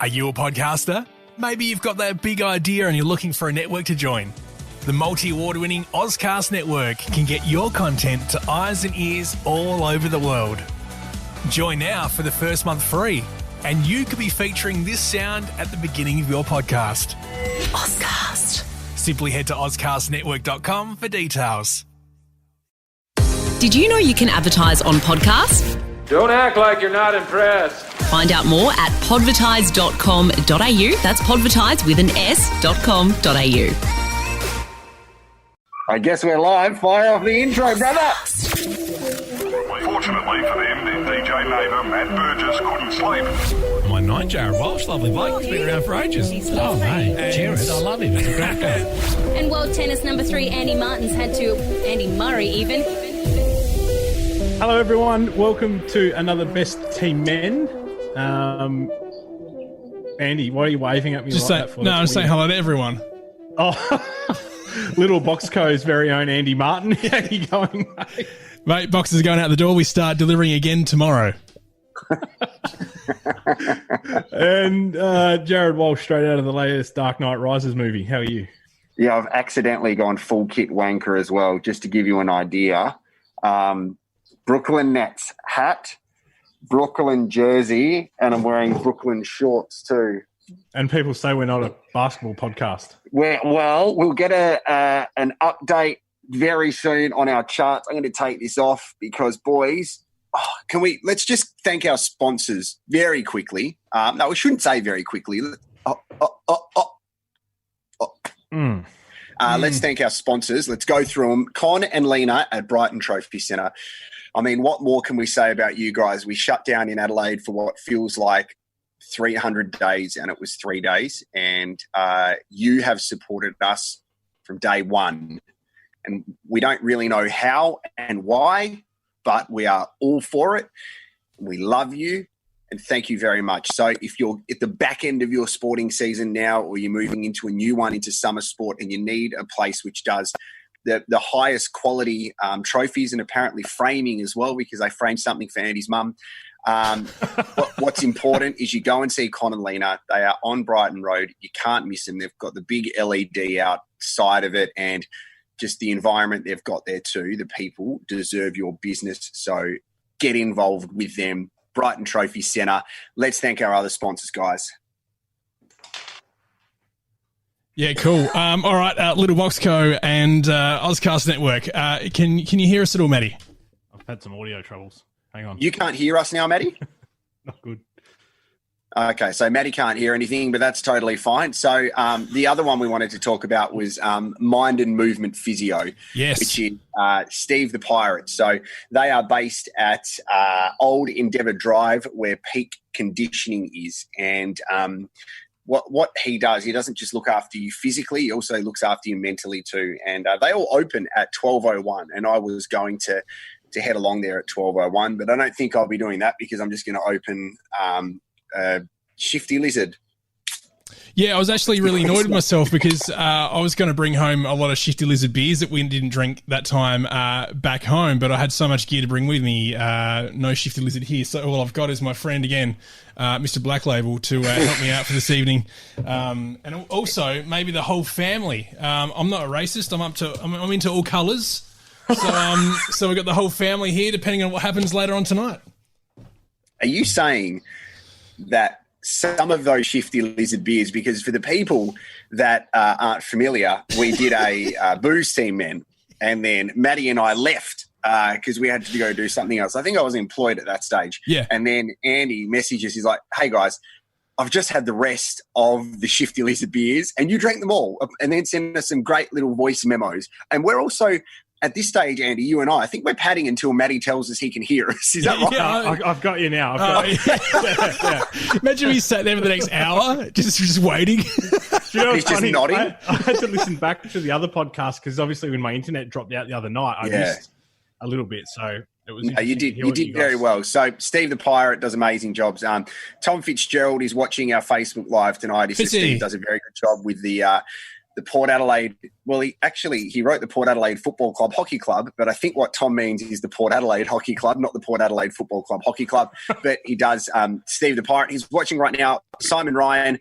Are you a podcaster? Maybe you've got that big idea and you're looking for a network to join. The multi-award-winning Ozcast Network can get your content to eyes and ears all over the world. Join now for the first month free, and you could be featuring this sound at the beginning of your podcast. Ozcast. Simply head to ozcastnetwork.com for details. Did you know you can advertise on podcasts? Don't act like you're not impressed. Find out more at podvertise.com.au. That's podvertise with an s.com.au. I guess we're live. Fire off the intro, brother. Fortunately for them, their DJ neighbour, Matt Burgess, couldn't sleep. My nine, Jared Walsh, lovely bloke. He's been around for ages. Oh, mate, Jared, I love him. He's a great guy. And world tennis number 3, Andy Martins, had to, Andy Murray even. Hello, everyone. Welcome to another Best Team Men. Andy, why are you waving at me Just like that for? No, I'm saying hello to everyone. Oh, Little Boxco's very own Andy Martin. How are you going, mate? Mate, boxes are going out the door. We start delivering again tomorrow. And Jared Walsh, straight out of the latest Dark Knight Rises movie. How are you? Yeah, I've accidentally gone full kit wanker as well, just to give you an idea. Brooklyn Nets hat, Brooklyn jersey, and I'm wearing Brooklyn shorts too. And people say we're not a basketball podcast. We'll get an update very soon on our charts. I'm going to take this off because, boys, let's just thank our sponsors very quickly. No, we shouldn't say very quickly. Let's thank our sponsors. Let's go through them. Con and Lena at Brighton Trophy Centre. I mean, what more can we say about you guys? We shut down in Adelaide for what feels like 300 days, and it was 3 days. And you have supported us from day one. And we don't really know how and why, but we are all for it. We love you. And thank you very much. So if you're at the back end of your sporting season now, or you're moving into a new one, into summer sport, and you need a place which does the highest quality trophies and apparently framing as well, because I framed something for Andy's mum. What's important is you go and see Con and Lena. They are on Brighton Road. You can't miss them. They've got the big LED outside of it, and just the environment they've got there too. The people deserve your business. So get involved with them. Brighton Trophy Centre. Let's thank our other sponsors, guys. Yeah, cool. All right, Little Boxco and Ozcast Network. Can you hear us at all, Matty? I've had some audio troubles. Hang on. You can't hear us now, Matty? Not good. Okay, so Matty can't hear anything, but that's totally fine. So the other one we wanted to talk about was Mind and Movement Physio, yes, which is Steve the Pirate. So they are based at Old Endeavour Drive, where Peak Conditioning is. And what he does, he doesn't just look after you physically, he also looks after you mentally too. And they all open at 12:01, and I was going to head along there at 12:01, but I don't think I'll be doing that because I'm just going to open Shifty Lizard. Yeah, I was actually really annoyed with myself because I was going to bring home a lot of Shifty Lizard beers that we didn't drink that time back home, but I had so much gear to bring with me, no Shifty Lizard here. So all I've got is my friend again, Mr. Black Label, to help me out for this evening. And also maybe the whole family. I'm not a racist. I'm into all colours. So we've got the whole family here, depending on what happens later on tonight. Are you saying that some of those Shifty Lizard beers, because for the people that aren't familiar, we did a booze team, men, and then Maddie and I left because we had to go do something else. I think I was employed at that stage. Yeah. And then Andy messages, he's like, hey guys, I've just had the rest of the Shifty Lizard beers and you drank them all, and then send us some great little voice memos. And we're also, at this stage, Andy, you and I think we're padding until Maddie tells us he can hear us. Is that right? Yeah, I've got you now. Yeah. Imagine we sat there for the next hour, just waiting. You know, he's just nodding. I had to listen back to the other podcast because obviously when my internet dropped out the other night, I missed a little bit. So it was. No, you did very well. So Steve the Pirate does amazing jobs. Tom Fitzgerald is watching our Facebook Live tonight. He says Steve does a very good job with the the Port Adelaide. Well, he wrote the Port Adelaide Football Club Hockey Club, but I think what Tom means is the Port Adelaide Hockey Club, not the Port Adelaide Football Club Hockey Club. But he does. Steve the Pirate, he's watching right now. Simon Ryan,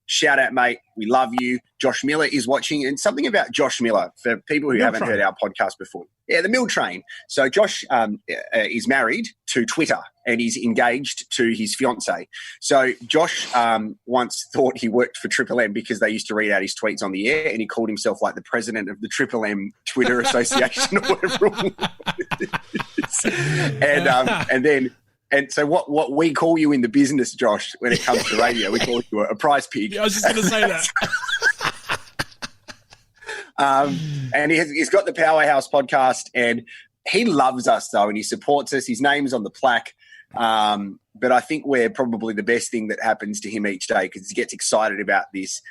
shout out, mate. We love you. Josh Miller is watching. And something about Josh Miller, for people who haven't heard our podcast before. Yeah, the Mill Train. So Josh is married to Twitter and he's engaged to his fiancée. So Josh once thought he worked for Triple M because they used to read out his tweets on the air, and he called himself like the president of the Triple M Twitter Association or whatever it was. And so what we call you in the business, Josh, when it comes to radio, we call you a prize pig. Yeah, I was just going to say that. And he's got the Powerhouse podcast, and he loves us, though, and he supports us. His name's on the plaque. But I think we're probably the best thing that happens to him each day because he gets excited about this.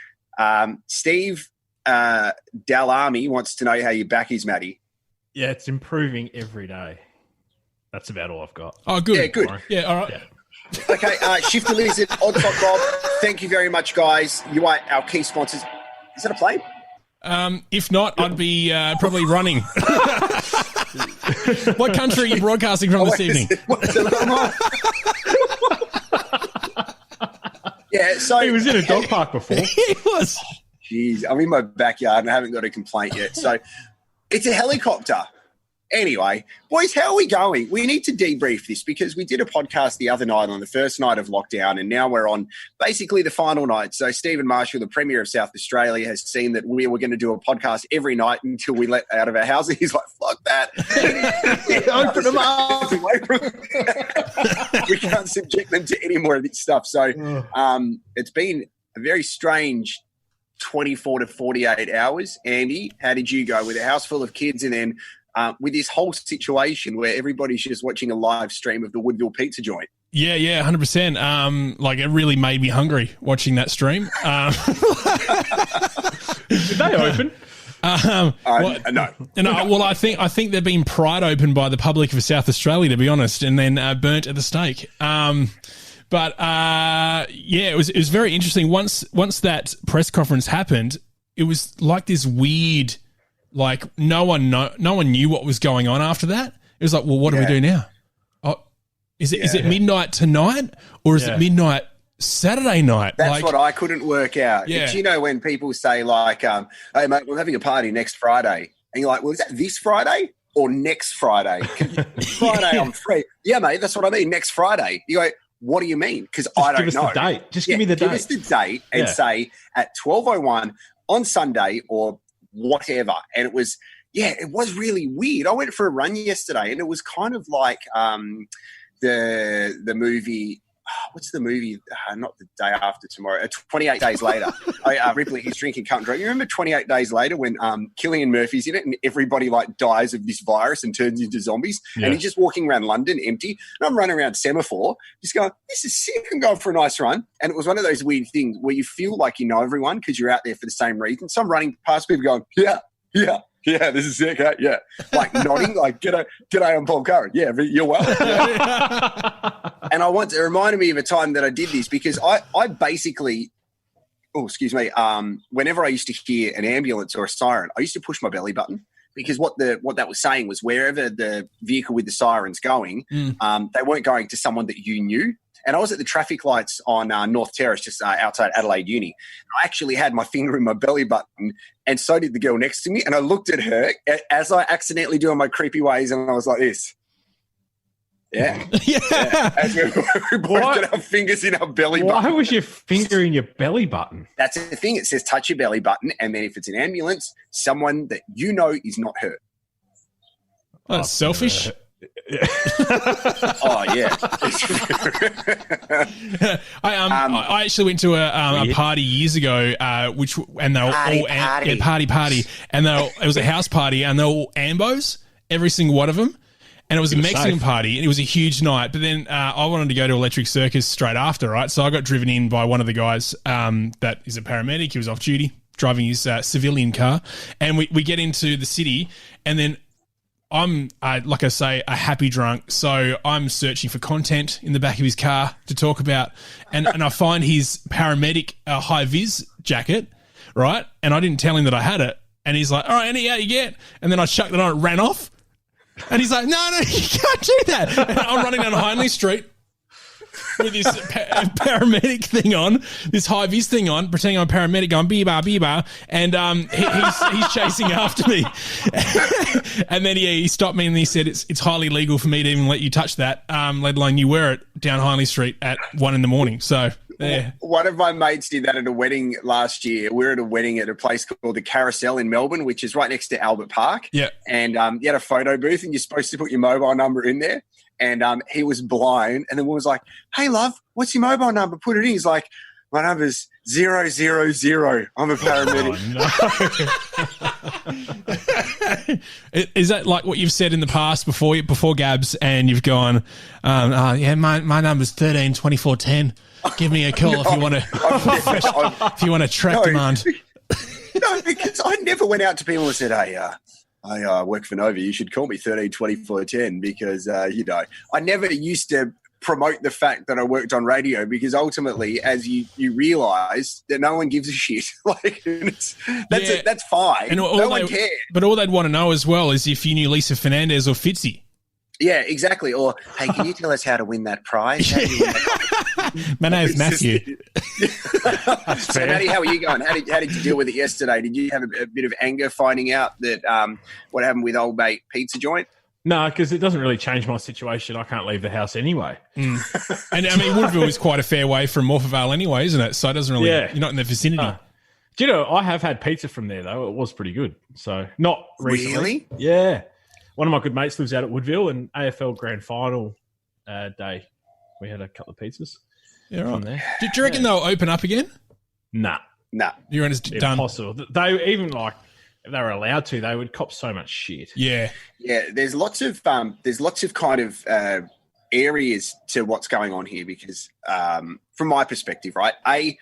Steve Dalami wants to know how your back is, Matty. Yeah, it's improving every day. That's about all I've got. Oh, good. Yeah, good. Yeah, all right. Yeah. Okay, Shifty Lizard, Odds.com. Thank you very much, guys. You are our key sponsors. Is that a plane? If not, I'd be probably running. What country are you broadcasting from this evening? Yeah, so He was in a dog park before. He was. Jeez, I'm in my backyard and I haven't got a complaint yet. So it's a helicopter. Anyway, boys, how are we going? We need to debrief this because we did a podcast the other night on the first night of lockdown, and now we're on basically the final night. So Stephen Marshall, the Premier of South Australia, has seen that we were going to do a podcast every night until we let out of our house. He's like, fuck that. Open them up. We can't subject them to any more of this stuff. So it's been a very strange 24 to 48 hours. Andy, how did you go with a house full of kids and then with this whole situation where everybody's just watching a live stream of the Woodville pizza joint? Yeah, 100%. Like, it really made me hungry watching that stream. Did they open? No. Well, I think they've been pried open by the public of South Australia, to be honest, and then burnt at the stake. But it was very interesting. Once that press conference happened, it was like this weird. Like no one knew what was going on after that. It was like, well, what do we do now? Oh, is it midnight tonight or is it midnight Saturday night? That's what I couldn't work out. Yeah. Do you know when people say like, hey mate, we're having a party next Friday, and you're like, well, is that this Friday or next Friday? Friday I'm free. Yeah, mate, that's what I mean. Next Friday. You go, what do you mean? Because I don't know. Give us the date. Just give me the date. Give us the date and say at 12:01 on Sunday or whatever. And it was really weird. I went for a run yesterday and it was kind of like the movie, what's the movie? Not The Day After Tomorrow, 28 Days Later. Ripley, he's drinking Cut and Dry. You remember 28 Days Later when Cillian Murphy's in it and everybody like dies of this virus and turns into zombies, and he's just walking around London empty, and I'm running around Semaphore just going, this is sick, I'm going for a nice run. And it was one of those weird things where you feel like you know everyone because you're out there for the same reason. So I'm running past people going, yeah, this is sick, huh? Yeah. Like nodding, like, g'day, I'm Paul Curran. Yeah, you're well. Yeah. And it reminded me of a time that I did this because I basically, whenever I used to hear an ambulance or a siren, I used to push my belly button because what that was saying was wherever the vehicle with the siren's going, they weren't going to someone that you knew. And I was at the traffic lights on North Terrace, just outside Adelaide Uni. I actually had my finger in my belly button, and so did the girl next to me. And I looked at her as I accidentally doing my creepy ways, and I was like this. Yeah. As we both got our fingers in our belly button. Why was your finger in your belly button? That's the thing. It says touch your belly button, and then if it's an ambulance, someone that you know is not hurt. Oh, that's selfish. Oh yeah. I actually went to a party years ago, and they were all party, and it was a house party, and they were all ambos, every single one of them, and it was a Mexican party, and it was a huge night. But then I wanted to go to Electric Circus straight after, right? So I got driven in by one of the guys that is a paramedic. He was off duty, driving his civilian car, and we get into the city, and then I'm, like I say, a happy drunk, so I'm searching for content in the back of his car to talk about, and I find his paramedic high-vis jacket right? And I didn't tell him that I had it. And he's like, all right, Andy, how you get? And then I chucked it on, it ran off. And he's like, no, you can't do that. And I'm running down Hindley Street with this paramedic thing on, this high-vis thing on, pretending I'm a paramedic going, bee-bar, and he's chasing after me. And then he stopped me and he said, it's highly legal for me to even let you touch that, let alone you wear it down Hindley Street at 1 a.m. So, yeah. One of my mates did that at a wedding last year. We were at a wedding at a place called the Carousel in Melbourne, which is right next to Albert Park. Yeah. And you had a photo booth and you're supposed to put your mobile number in there. And he was blind. And the woman was like, hey, love, what's your mobile number? Put it in. He's like, my number's 000. I'm a paramedic. Is that like what you've said in the past before Gabs, and you've gone, yeah, my number's 13 24 10. Give me a call if you want to track demand. No, because I never went out to people and said, hey, I work for Nova. You should call me 13 24 10 because, I never used to promote the fact that I worked on radio because ultimately, as you realise, that no one gives a shit. That's fine. And no one cares. But all they'd want to know as well is if you knew Lisa Fernandez or Fitzy. Yeah, exactly. Or, hey, can you tell us how to win that prize? My name's Matthew. So, Matty, how are you going? How did you deal with it yesterday? Did you have a bit of anger finding out that what happened with old mate Pizza Joint? No, because it doesn't really change my situation. I can't leave the house anyway. And I mean, Woodville is quite a fair way from Morphettvale anyway, isn't it? So it doesn't really, you're not in the vicinity. Do you know, I have had pizza from there, though. It was pretty good. So, not recently. Really? Yeah. One of my good mates lives out at Woodville, and AFL Grand Final day, we had a couple of pizzas. Yeah, right. From there. Do you reckon they'll open up again? Nah. You're done. Impossible. They even like, if they were allowed to, they would cop so much shit. Yeah. Yeah, there's lots of kind of areas to what's going on here because from my perspective, right, I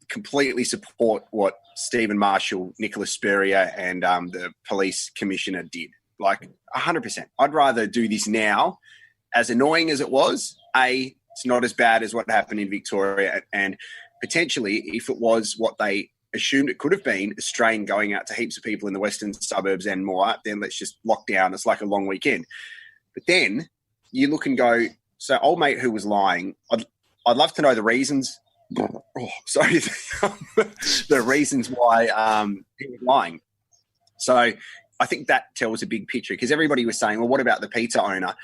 completely support what Stephen Marshall, Nicholas Spurrier and the police commissioner did. Like 100%. I'd rather do this now, as annoying as it was. It's not as bad as what happened in Victoria, and potentially, if it was what they assumed it could have been, a strain going out to heaps of people in the western suburbs and more, then let's just lock down. It's like a long weekend. But then you look and go, so old mate who was lying, I'd love to know the reasons. Oh, sorry, the reasons why he was lying. So I think that tells a big picture because everybody was saying, well, what about the pizza owner?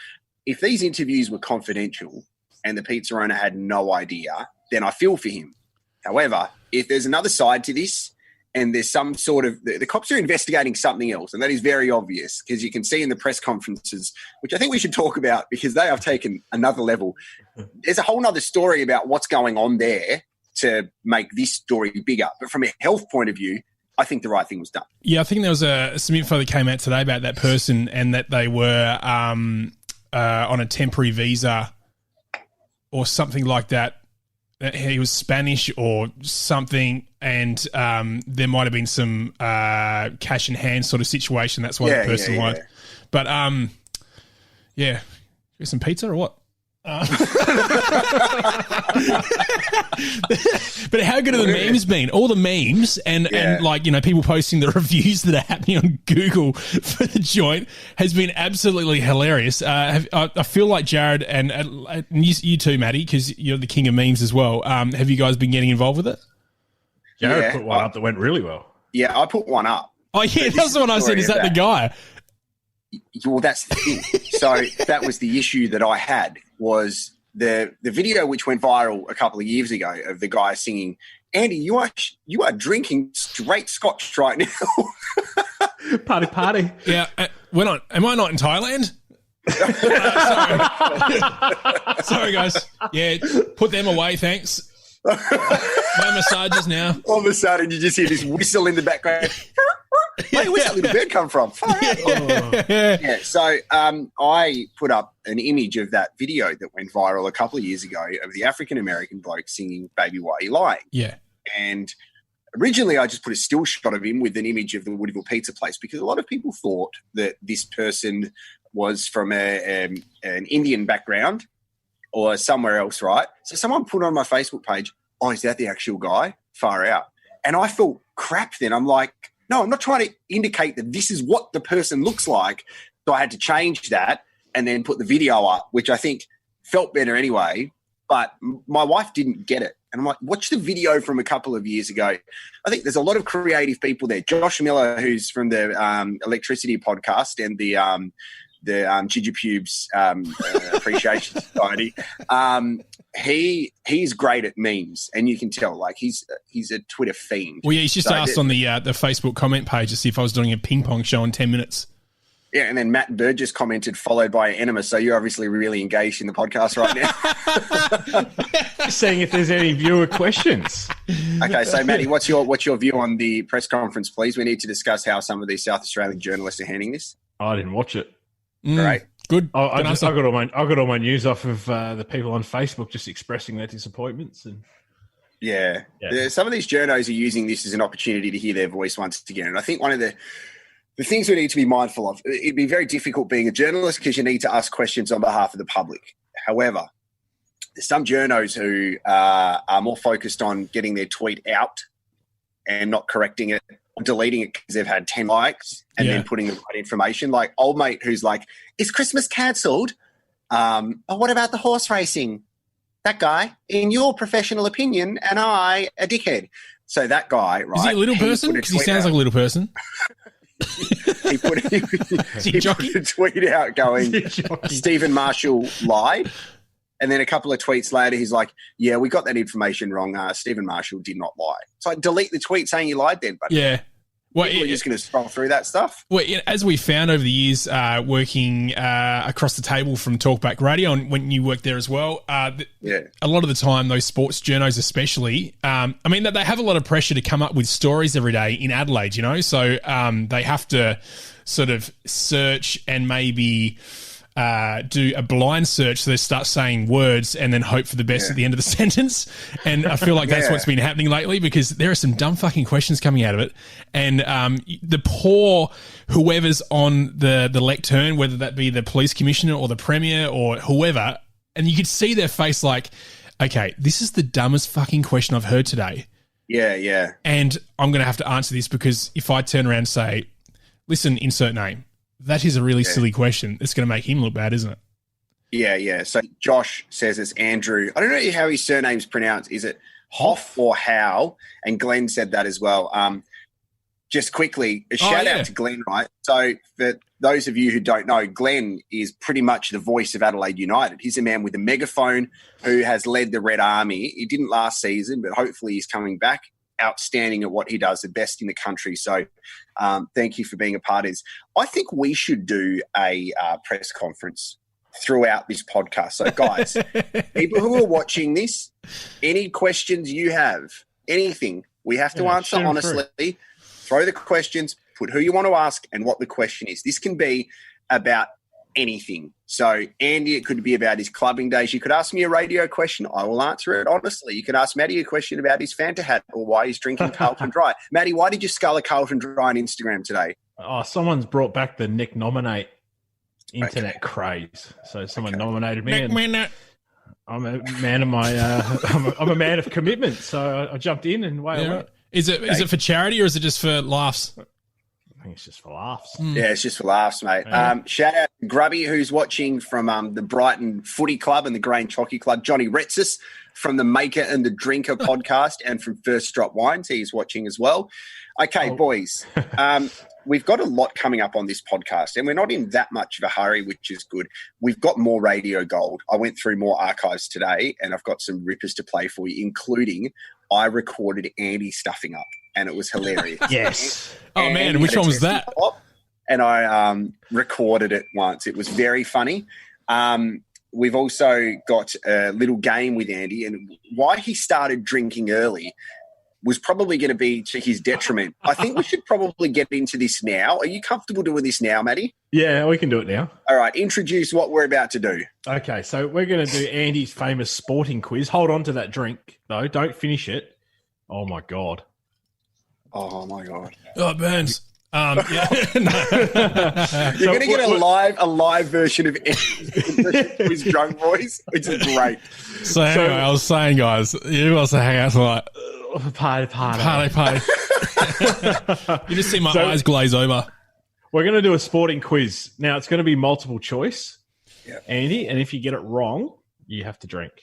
If these interviews were confidential and the pizza owner had no idea, then I feel for him. However, if there's another side to this and there's some sort of – the cops are investigating something else, and that is very obvious because you can see in the press conferences, which I think we should talk about because they have taken another level. There's a whole other story about what's going on there to make this story bigger. But from a health point of view, I think the right thing was done. Yeah, I think there was some info that came out today about that person and that they were on a temporary visa or something like that. He was Spanish or something, and there might have been some cash in hand sort of situation. That's why the person lied. Yeah. But, yeah. Some pizza or what? But how good have the memes been? All the memes and like, you know, people posting the reviews that are happening on Google for the joint has been absolutely hilarious. I feel like Jared and you too, Matty, because you're the king of memes as well. Have you guys been getting involved with it? Jared put one up that went really well. Yeah, I put one up. Oh, yeah, that's the one I said. Is that the guy? Well, that's the thing. So that was the issue that I had was the video which went viral a couple of years ago of the guy singing, Andy, you are drinking straight scotch right now. Party. Yeah. Am I not in Thailand? Sorry, guys. Yeah, put them away, thanks. No massages now. All of a sudden, you just hear this whistle in the background. Wait, where's that little bird come from? Yeah. So I put up an image of that video that went viral a couple of years ago of the African-American bloke singing Baby Why You Lying. Yeah. And originally I just put a still shot of him with an image of the Woodville pizza place because a lot of people thought that this person was from an Indian background or somewhere else, right? So someone put on my Facebook page, oh, is that the actual guy? Far out. And I felt crap then. I'm like, no, I'm not trying to indicate that this is what the person looks like. So I had to change that and then put the video up, which I think felt better anyway. But my wife didn't get it. And I'm like, watch the video from a couple of years ago. I think there's a lot of creative people there. Josh Miller, who's from the Electricity podcast and the Ginger Pubes Appreciation Society. He's great at memes, and you can tell, like, he's a Twitter fiend. Well, yeah, he's just asked on the Facebook comment page to see if I was doing a ping pong show in 10 minutes. Yeah, and then Matt Burgess commented, followed by Enema. So you're obviously really engaged in the podcast right now. Seeing if there's any viewer questions. Okay, so Matty, what's your view on the press conference, please? We need to discuss how some of these South Australian journalists are handling this. I didn't watch it. Great. Good. I got all my news off of the people on Facebook just expressing their disappointments. And yeah. Some of these journos are using this as an opportunity to hear their voice once again. And I think one of the things we need to be mindful of, it'd be very difficult being a journalist because you need to ask questions on behalf of the public. However, there's some journos who are more focused on getting their tweet out and not correcting it, or deleting it because they've had 10 likes and then putting the right information. Like old mate who's like, is Christmas cancelled? Oh, what about the horse racing? That guy, in your professional opinion, and I, a dickhead. So that guy, right? Is he a little person? Because he sounds like a little person. He put a tweet out going, Stephen Marshall lied. And then a couple of tweets later, he's like, yeah, we got that information wrong. Stephen Marshall did not lie. So I delete the tweet saying you lied then, buddy. Yeah. Well, people are just going to scroll through that stuff. Well, as we found over the years working across the table from Talkback Radio, and when you worked there as well, a lot of the time, those sports journos especially, I mean, they have a lot of pressure to come up with stories every day in Adelaide, you know, so they have to sort of search and maybe do a blind search, so they start saying words and then hope for the best at the end of the sentence. And I feel like that's what's been happening lately, because there are some dumb fucking questions coming out of it. And the poor whoever's on the lectern, whether that be the police commissioner or the premier or whoever, and you could see their face like, okay, this is the dumbest fucking question I've heard today. Yeah, yeah. And I'm going to have to answer this, because if I turn around and say, listen, insert name, that is a really silly question. It's going to make him look bad, isn't it? Yeah, yeah. So Josh says it's Andrew. I don't know how his surname's pronounced. Is it Hoff or Howe? And Glenn said that as well. Just quickly, a shout out to Glenn, right? So for those of you who don't know, Glenn is pretty much the voice of Adelaide United. He's a man with a megaphone who has led the Red Army. He didn't last season, but hopefully he's coming back. Outstanding at what he does, the best in the country. So thank you for being a part of this. I think we should do a press conference throughout this podcast. So guys, people who are watching this, any questions you have, anything, we have to answer honestly. Throw the questions, put who you want to ask and what the question is. This can be about anything. So, Andy, it could be about his clubbing days. You could ask me a radio question. I will answer it honestly. You could ask Matty a question about his Fanta hat or why he's drinking Carlton Dry. Matty, why did you scull a Carlton Dry on Instagram today? Oh, someone's brought back the Nick Nominate internet craze. So someone nominated me. I'm a man of my. I'm a man of commitment. So I jumped in and away I went. Is it for charity or is it just for laughs? I think it's just for laughs. Yeah, it's just for laughs, mate. Shout out to Grubby, who's watching from the Brighton Footy Club and the Grange Hockey Club. Johnny Retsis from the Maker and the Drinker podcast and from First Drop Wines. He's watching as well. Okay, boys, we've got a lot coming up on this podcast, and we're not in that much of a hurry, which is good. We've got more radio gold. I went through more archives today, and I've got some rippers to play for you, including I recorded Andy stuffing up. And it was hilarious. Yes. Oh, man. Which one was that? And I recorded it once. It was very funny. We've also got a little game with Andy. And why he started drinking early was probably going to be to his detriment. I think we should probably get into this now. Are you comfortable doing this now, Matty? Yeah, we can do it now. All right. Introduce what we're about to do. Okay. So we're going to do Andy's famous sporting quiz. Hold on to that drink, though. Don't finish it. Oh, my God. Oh my God! Oh, it burns. You're going to get a live version of his drunk voice, which is great. So anyway, I was saying, guys, you also hang out tonight. Party. You just see my eyes glaze over. We're going to do a sporting quiz. Now, it's going to be multiple choice, Yep. Andy, and if you get it wrong, you have to drink.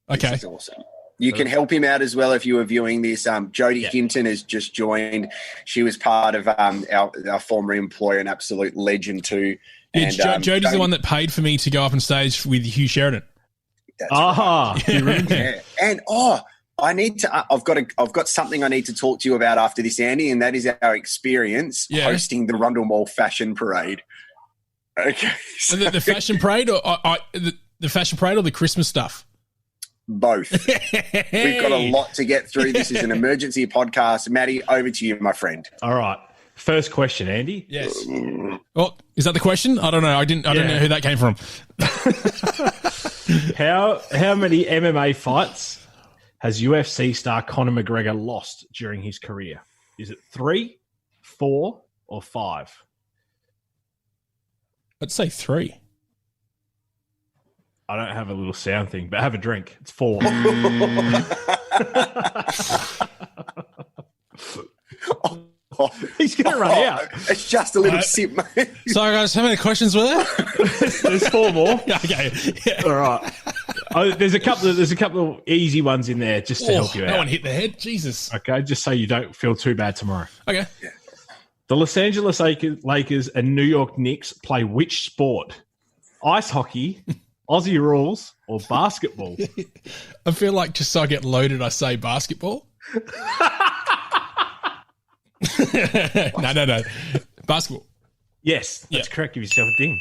Okay. This is awesome. You can help him out as well if you were viewing this. Jodie Hinton has just joined. She was part of our former employer, an absolute legend too. Yeah, And Jodie's the one that paid for me to go up on stage with Hugh Sheridan. That's right. Yeah. And I need to. I've got something I need to talk to you about after this, Andy, and that is our experience hosting the Rundle Mall Fashion Parade. Okay, so The fashion parade, or the fashion parade, or the Christmas stuff. both. We've got a lot to get through. This is an emergency podcast. Matty, over to you, my friend. All right. First question, Andy. Yes. Oh, is that the question? I don't know. I don't know who that came from. How many MMA fights has UFC star Conor McGregor lost during his career? Is it 3, 4, or 5? I'd say 3. I don't have a little sound thing, but have a drink. It's 4. He's going to run out. It's just a little sip, mate. Sorry, guys. How many questions were there? There's 4 more. Okay. Yeah. All right. There's a couple of easy ones in there just to help you out. No one hit the head. Jesus. Okay, just so you don't feel too bad tomorrow. Okay. The Los Angeles Lakers and New York Knicks play which sport? Ice hockey, Aussie rules, or basketball? I feel like just so I get loaded, I say basketball. No. Basketball. Yes, that's correct. Give yourself a ding.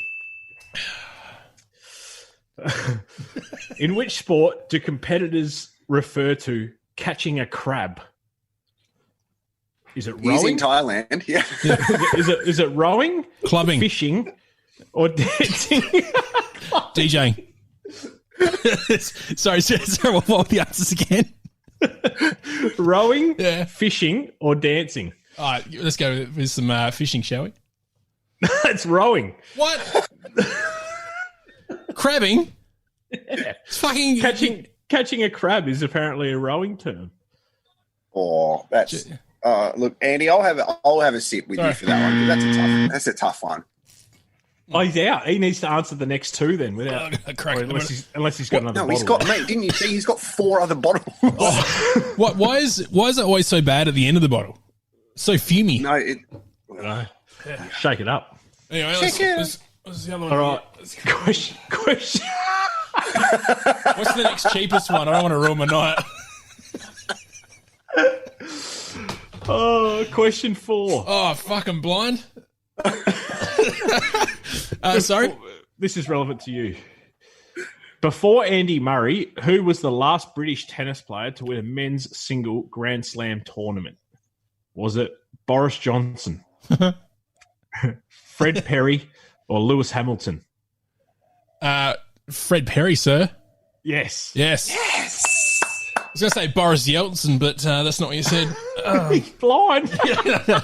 In which sport do competitors refer to catching a crab? Is it He's rowing? in Thailand. Yeah. Is it rowing, Clubbing. fishing, or dancing? DJing. Sorry, what were the answers again? Rowing, Yeah. fishing, or dancing? All right, let's go with some fishing, shall we? It's rowing. What? Crabbing? It's fucking Catching a crab is apparently a rowing term. Oh, that's look, Andy. I'll have a sip with you for that one. That's a tough one. Oh, he's out. He needs to answer the next 2 then, without unless he's got another No, bottle. he's got, mate. Didn't you see? He's got 4 other bottles. What? Why is it always so bad at the end of the bottle? So fumey. No, Shake it up. Anyway, let's the other one. All right. Question. What's the next cheapest one? I don't want to ruin my night. Question 4. Oh, fucking blind. Sorry. This is relevant to you. Before Andy Murray, who was the last British tennis player to win a men's single Grand Slam tournament? Was it Boris Johnson, Fred Perry, or Lewis Hamilton? Fred Perry, sir. Yes. Yes. I was going to say Boris Yeltsin, but that's not what you said. He's blind. No,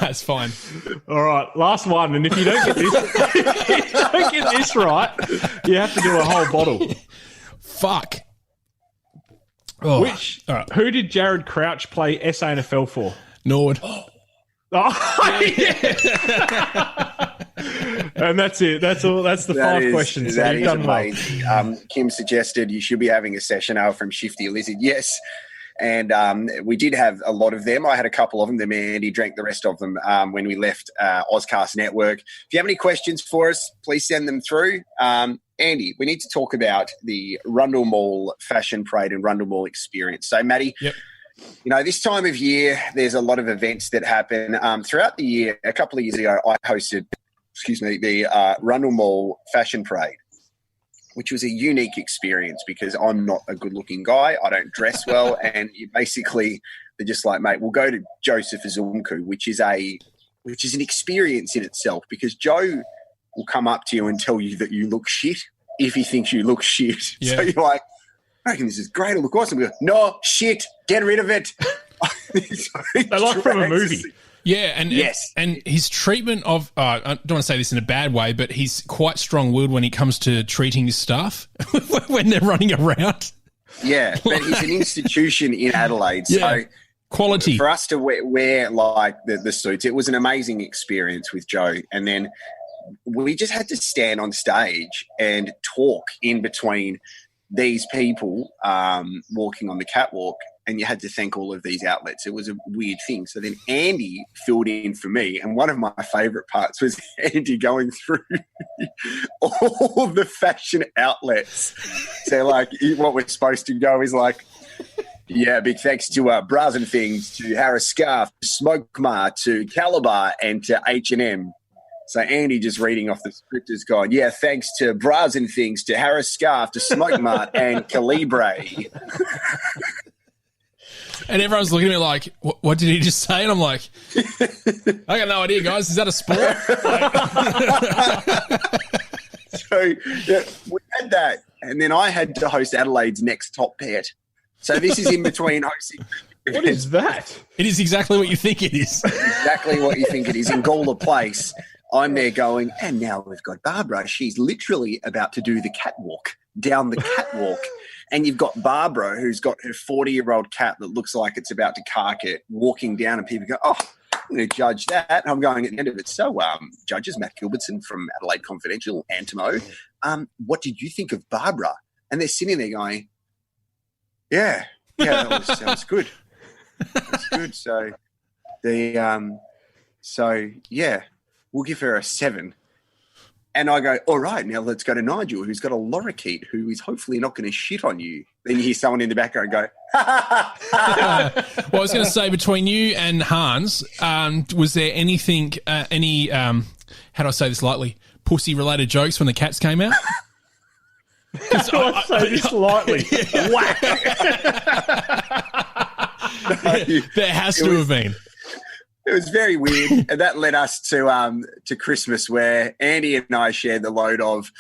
it's fine. All right, last one. And if you don't get this, right, you have to do a whole bottle. Fuck. Oh. All right. Who did Jared Crouch play SANFL for? Nord. Oh, yeah. And that's it. That's all. That's the 5 questions. That You've is done well. amazing. Kim suggested you should be having a session hour from Shifty Lizard. Yes. And we did have a lot of them. I had a couple of them. Then Andy drank the rest of them when we left Ozcast Network. If you have any questions for us, please send them through. Andy, we need to talk about the Rundle Mall Fashion Parade and Rundle Mall experience. So, Matty, you know, this time of year, there's a lot of events that happen. Throughout the year, a couple of years ago, I hosted, the Rundle Mall Fashion Parade, which was a unique experience because I'm not a good-looking guy. I don't dress well. And they're just like, mate, we'll go to Joseph Azumku, which is an experience in itself because Joe will come up to you and tell you that you look shit if he thinks you look shit. Yeah. So you're like, I reckon this is great. I look awesome. We go, no, shit, get rid of it. They're like from a movie. Yeah, and his treatment of I don't want to say this in a bad way, but he's quite strong-willed when he comes to treating his staff when they're running around. Yeah, but he's an institution in Adelaide. Yeah. So Quality. for us to wear like the suits, it was an amazing experience with Joe. And then we just had to stand on stage and talk in between these people walking on the catwalk, and you had to thank all of these outlets. It was a weird thing. So then Andy filled in for me, and one of my favourite parts was Andy going through all the fashion outlets. So, like, what we're supposed to go is like, yeah, big thanks to Bras and Things, to Harris Scarf, to Smoke Mart, to Calabar, and to H&M. So Andy just reading off the script is gone, yeah, thanks to Bras and Things, to Harris Scarf, to Smoke Mart, and Calibre. And everyone's looking at me like, what did he just say? And I'm like, I got no idea, guys. Is that a sport? So, yeah, we had that. And then I had to host Adelaide's Next Top Pet. So this is in between hosting. What is that? It is exactly what you think it is. Exactly what you think it is. In Gawler Place, I'm there going, and now we've got Barbara. She's literally about to do the catwalk, down the catwalk. And you've got Barbara, who's got her 40-year-old cat that looks like it's about to cark it, walking down, and people go, oh, I'm going to judge that. And I'm going at the end of it. So, judges, Matt Gilbertson from Adelaide Confidential, Antimo, what did you think of Barbara? And they're sitting there going, yeah, that was good. That's good. So, yeah, we'll give her a 7. And I go, all right, now let's go to Nigel, who's got a lorikeet, who is hopefully not going to shit on you. Then you hear someone in the background go, ha, ha, ha. Well, I was going to say, between you and Hans, was there anything, how do I say this lightly, pussy-related jokes when the cats came out? I say this lightly. Whack. There has to have been. It was very weird, and that led us to Christmas, where Andy and I shared the load of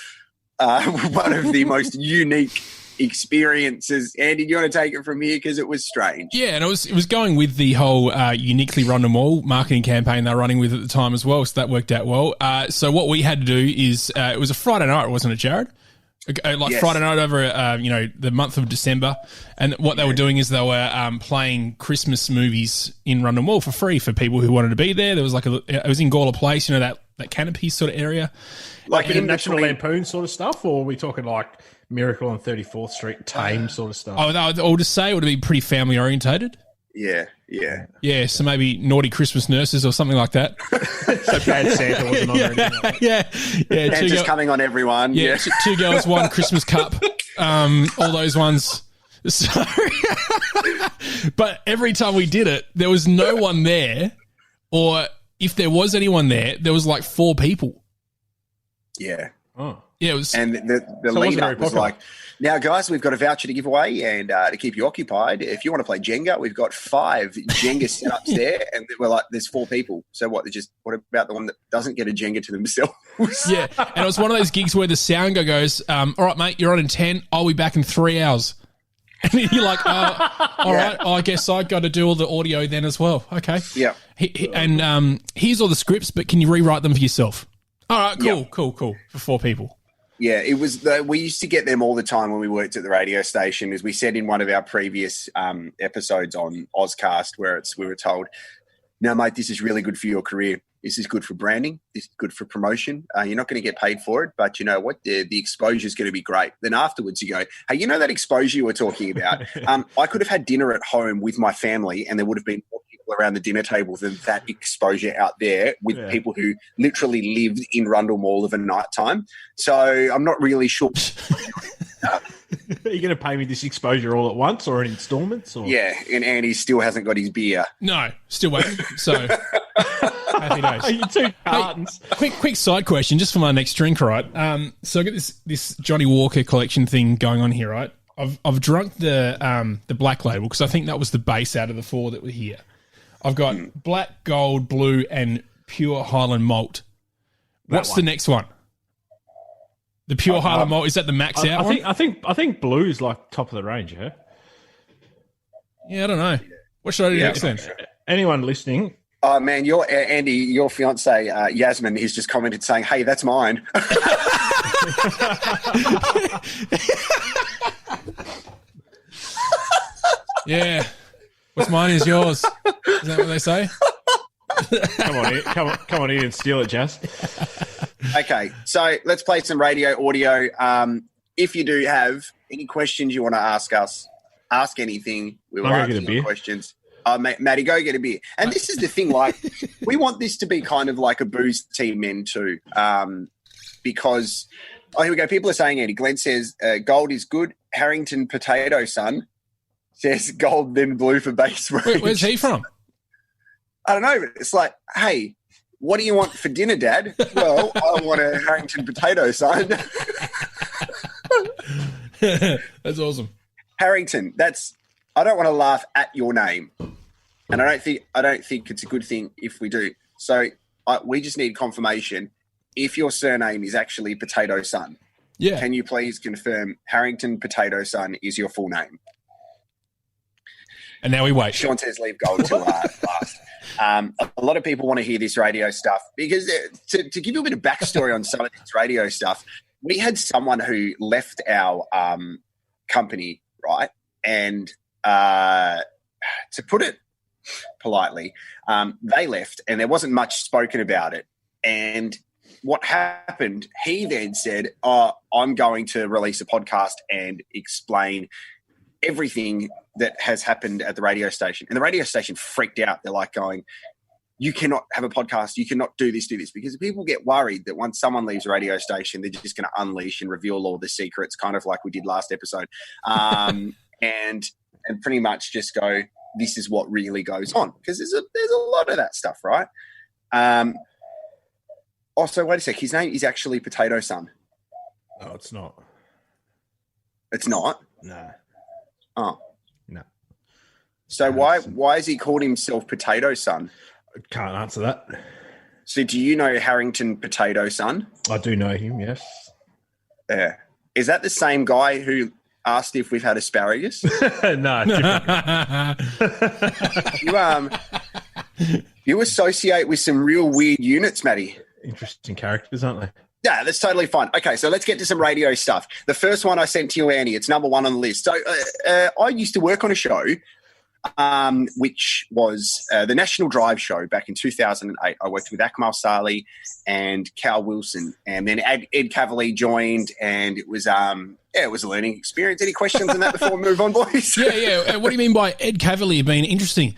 one of the most unique experiences. Andy, do you want to take it from here, because it was strange? Yeah, and it was going with the whole Uniquely Rundle Mall marketing campaign they were running with at the time as well, so that worked out well. So what we had to do is it was a Friday night, wasn't it, Jared? Yes. Friday night over, the month of December. And what they were doing is they were playing Christmas movies in Rundle Mall for free for people who wanted to be there. There was it was in Gawler Place, that canopy sort of area. Like in National Lampoon sort of stuff, or are we talking like Miracle on 34th Street, Tame sort of stuff? I'll just say it would be pretty family orientated. Yeah. Yeah, so maybe Naughty Christmas Nurses or something like that. So Bad Santa wasn't on or anything like that. Yeah. Santa's coming on everyone. Yeah, 2 girls, 1 Christmas cup. All those ones. So, but every time we did it, there was no one there, or if there was anyone there was like 4 people. Yeah. Oh. Yeah, it was. And the lead up was like, now, guys, we've got a voucher to give away, and to keep you occupied, if you want to play Jenga, we've got 5 Jenga setups there, and we're like, there's 4 people. So what about the one that doesn't get a Jenga to themselves? Yeah, and it was one of those gigs where the sound guy goes, all right, mate, you're on in 10. I'll be back in 3 hours. And you're like, all right, I guess I got to do all the audio then as well. Okay. Yeah. And here's all the scripts, but can you rewrite them for yourself? All right, cool. For 4 people. Yeah, it was. We used to get them all the time when we worked at the radio station. As we said in one of our previous episodes on Ozcast, where we were told, "No, mate, this is really good for your career. This is good for branding. This is good for promotion. You're not going to get paid for it, but you know what? The exposure is going to be great." Then afterwards, you go, "Hey, you know that exposure you were talking about? I could have had dinner at home with my family, and there would have been more people around the dinner table than that exposure out there with people who literally lived in Rundle Mall of a night time." So I'm not really sure. Are you going to pay me this exposure all at once or in installments? Or? Yeah, and Andy still hasn't got his beer. No, still waiting. So happy days. Are you 2 cartons? Hey, quick side question, just for my next drink, right? So I got this Johnny Walker collection thing going on here, right? I've drunk the Black Label because I think that was the base out of the 4 that were here. I've got Black, Gold, Blue, and Pure Highland Malt. What's the next one? The Pure Highland Malt, is that the max out one? I think Blue is like top of the range, yeah? Yeah, I don't know. What should I do next then? Anyone listening? Oh, man, Andy, your fiance Yasmin, has just commented saying, "Hey, that's mine." Yeah. What's mine is yours. Is that what they say? Come on in and steal it, Jazz. Okay, so let's play some radio audio. If you do have any questions you want to ask us, ask anything. We will answer your questions. Maddie, go get a beer. And this is the thing, like, we want this to be kind of like a booze team men too, because, here we go. People are saying, Andy, Glenn says, gold is good. Harrington Potato Son says gold, then blue for base range. Where's he from? I don't know, but it's like, hey, what do you want for dinner, Dad? Well, I want a Harrington Potato Son. That's awesome. Harrington, I don't want to laugh at your name, and I don't think it's a good thing if we do. So we just need confirmation if your surname is actually Potato Son. Yeah. Can you please confirm Harrington Potato Son is your full name? And now we wait. Sean says leave gold till last. A lot of people want to hear this radio stuff because to give you a bit of backstory on some of this radio stuff, we had someone who left our company, right? And to put it politely, they left and there wasn't much spoken about it. And what happened, he then said, I'm going to release a podcast and explain everything that has happened at the radio station. And the radio station freaked out. They're like going, you cannot have a podcast. You cannot do this, because people get worried that once someone leaves a radio station, they're just going to unleash and reveal all the secrets, kind of like we did last episode. And pretty much just go, this is what really goes on, because there's a lot of that stuff, right? Also, wait a sec. His name is actually Potato Son. No, it's not. It's not? No. Oh. No. So why has he called himself Potato Son? I can't answer that. So do you know Harrington Potato Son? I do know him, yes. Yeah. Is that the same guy who asked if we've had asparagus? No. You associate with some real weird units, Matty. Interesting characters, aren't they? Yeah, that's totally fine. Okay, so let's get to some radio stuff. The first one I sent to you, Andy, it's number one on the list. So I used to work on a show, which was the National Drive show back in 2008. I worked with Akmal Saleh and Cal Wilson, and then Ed Cavalier joined, and it was it was a learning experience. Any questions on that before we move on, boys? Yeah. What do you mean by Ed Cavalier being interesting?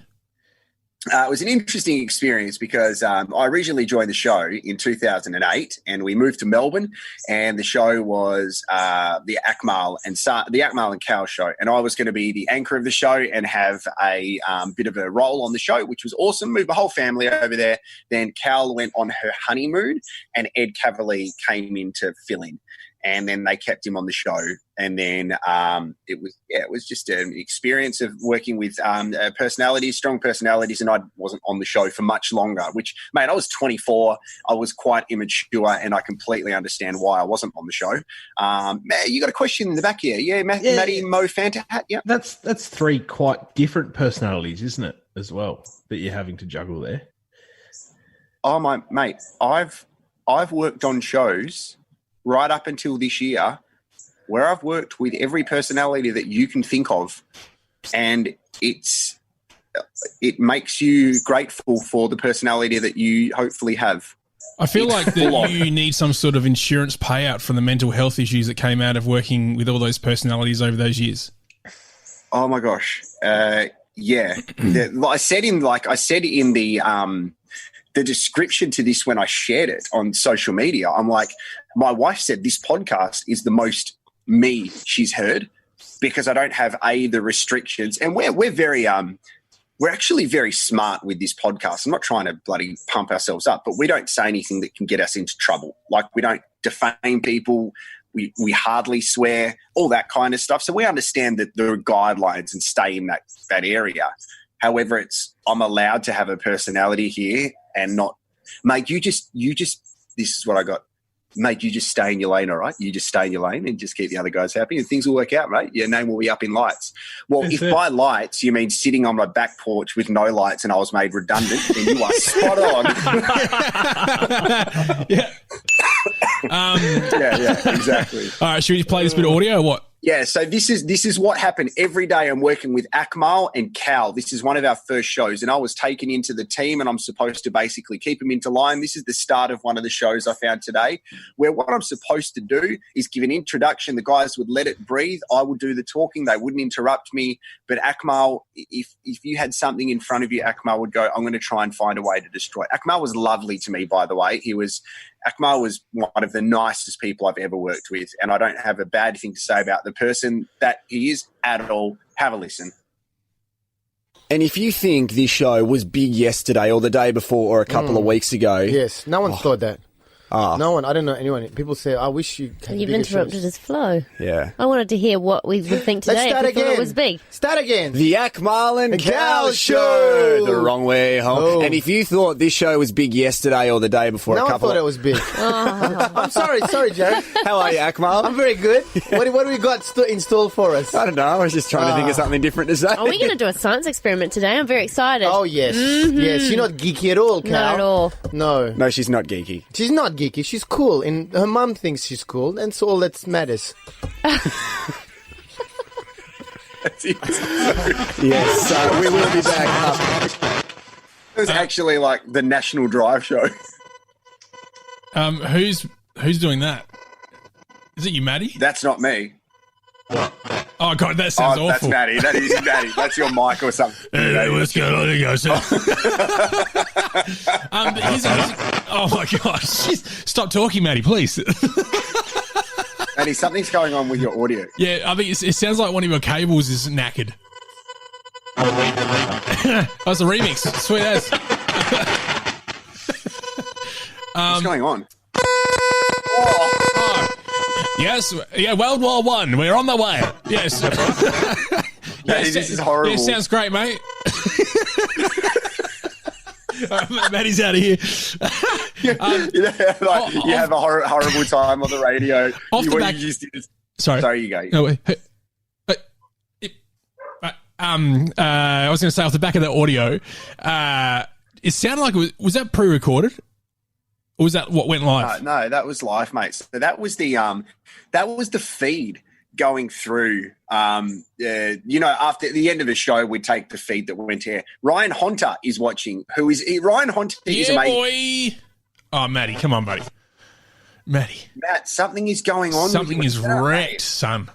It was an interesting experience because I originally joined the show in 2008, and we moved to Melbourne, and the show was the Akmal and Cal show, and I was going to be the anchor of the show and have a bit of a role on the show, which was awesome. Moved the whole family over there. Then Cal went on her honeymoon, and Ed Cavalier came in to fill in. And then they kept him on the show. And then it was just an experience of working with strong personalities, and I wasn't on the show for much longer, which, mate, I was 24. I was quite immature, and I completely understand why I wasn't on the show. Matt, you got a question in the back here. Yeah, Matty Mo Fanta hat, yeah. That's three quite different personalities, isn't it, as well, that you're having to juggle there? Oh, my mate, I've worked on shows right up until this year where I've worked with every personality that you can think of, and it makes you grateful for the personality that you hopefully have. I feel like that you need some sort of insurance payout from the mental health issues that came out of working with all those personalities over those years. Oh my gosh. Yeah. I said in the description to this when I shared it on social media, I'm like, my wife said this podcast is the most me she's heard, because I don't have the restrictions, and we're very we're actually very smart with this podcast. I'm not trying to bloody pump ourselves up, but we don't say anything that can get us into trouble. Like, we don't defame people. We hardly swear, all that kind of stuff. So we understand that there are guidelines and stay in that area. However, I'm allowed to have a personality here and not, mate, you just, this is what I got. Mate, you just stay in your lane, all right? You just stay in your lane and just keep the other guys happy, and things will work out, mate. Your name will be up in lights. Well, if by lights you mean sitting on my back porch with no lights and I was made redundant, then you are spot on. Yeah. Yeah, exactly. All right, should we play this bit of audio or what? Yeah, so this is what happened every day. I'm working with Akmal and Cal. This is one of our first shows, and I was taken into the team, and I'm supposed to basically keep them into line. This is the start of one of the shows I found today, where what I'm supposed to do is give an introduction. The guys would let it breathe. I would do the talking. They wouldn't interrupt me. But Akmal, if you had something in front of you, Akmal would go, I'm going to try and find a way to destroy it. Akmal was lovely to me, by the way. Akmal was one of the nicest people I've ever worked with, and I don't have a bad thing to say about the person that he is at all. Have a listen. And if you think this show was big yesterday or the day before or a couple of weeks ago... Yes, no one thought that. No one. I don't know anyone. People say, I wish you had You've interrupted his flow. Yeah. I wanted to hear what we would think today. Let's start if we thought again. It was big. Start again. The Akmal and Cal Cal show. Show. The wrong way home. Oh. And if you thought this show was big yesterday or the day before No a one couple thought it was big. I'm sorry, Jared. How are you, Akmal? I'm very good. What do we got installed for us? I don't know. I was just trying to think of something different to say. Are we going to do a science experiment today? I'm very excited. Oh, yes. Yes, you're not geeky at all, Cal. Not at all. No. No, she's not geeky. She's not geeky. She's cool. And her mum thinks she's cool. And so all that matters. Yes, we will be back. It was actually like the National Drive show. Who's doing that? Is it you, Maddie? That's not me. Oh God, that sounds awful. That's Maddie. That is Maddie. That's your mic or something. Hey, what's going on, you guys? Oh my gosh! Stop talking, Maddie, please. Maddie, something's going on with your audio. Yeah, I think it sounds like one of your cables is knackered. That's a remix. Sweet as. What's going on? Yes, yeah, World War One. We're on the way. Yes. Maddie, this is horrible. Yeah, sounds great, mate. Maddie's out of here. You have a horrible time on the radio. Sorry, you go. No, wait. I was going to say off the back of the audio, it sounded like was that pre-recorded, or was that what went live? No, that was live, mate. So that was the feed going through. After the end of the show, we'd take the feed that went here. Ryan Hunter is watching. Ryan Hunter? Is amazing. Boy. Oh, Maddie, come on, buddy. Maddie. Matt, something is going on. Something is wrecked, son.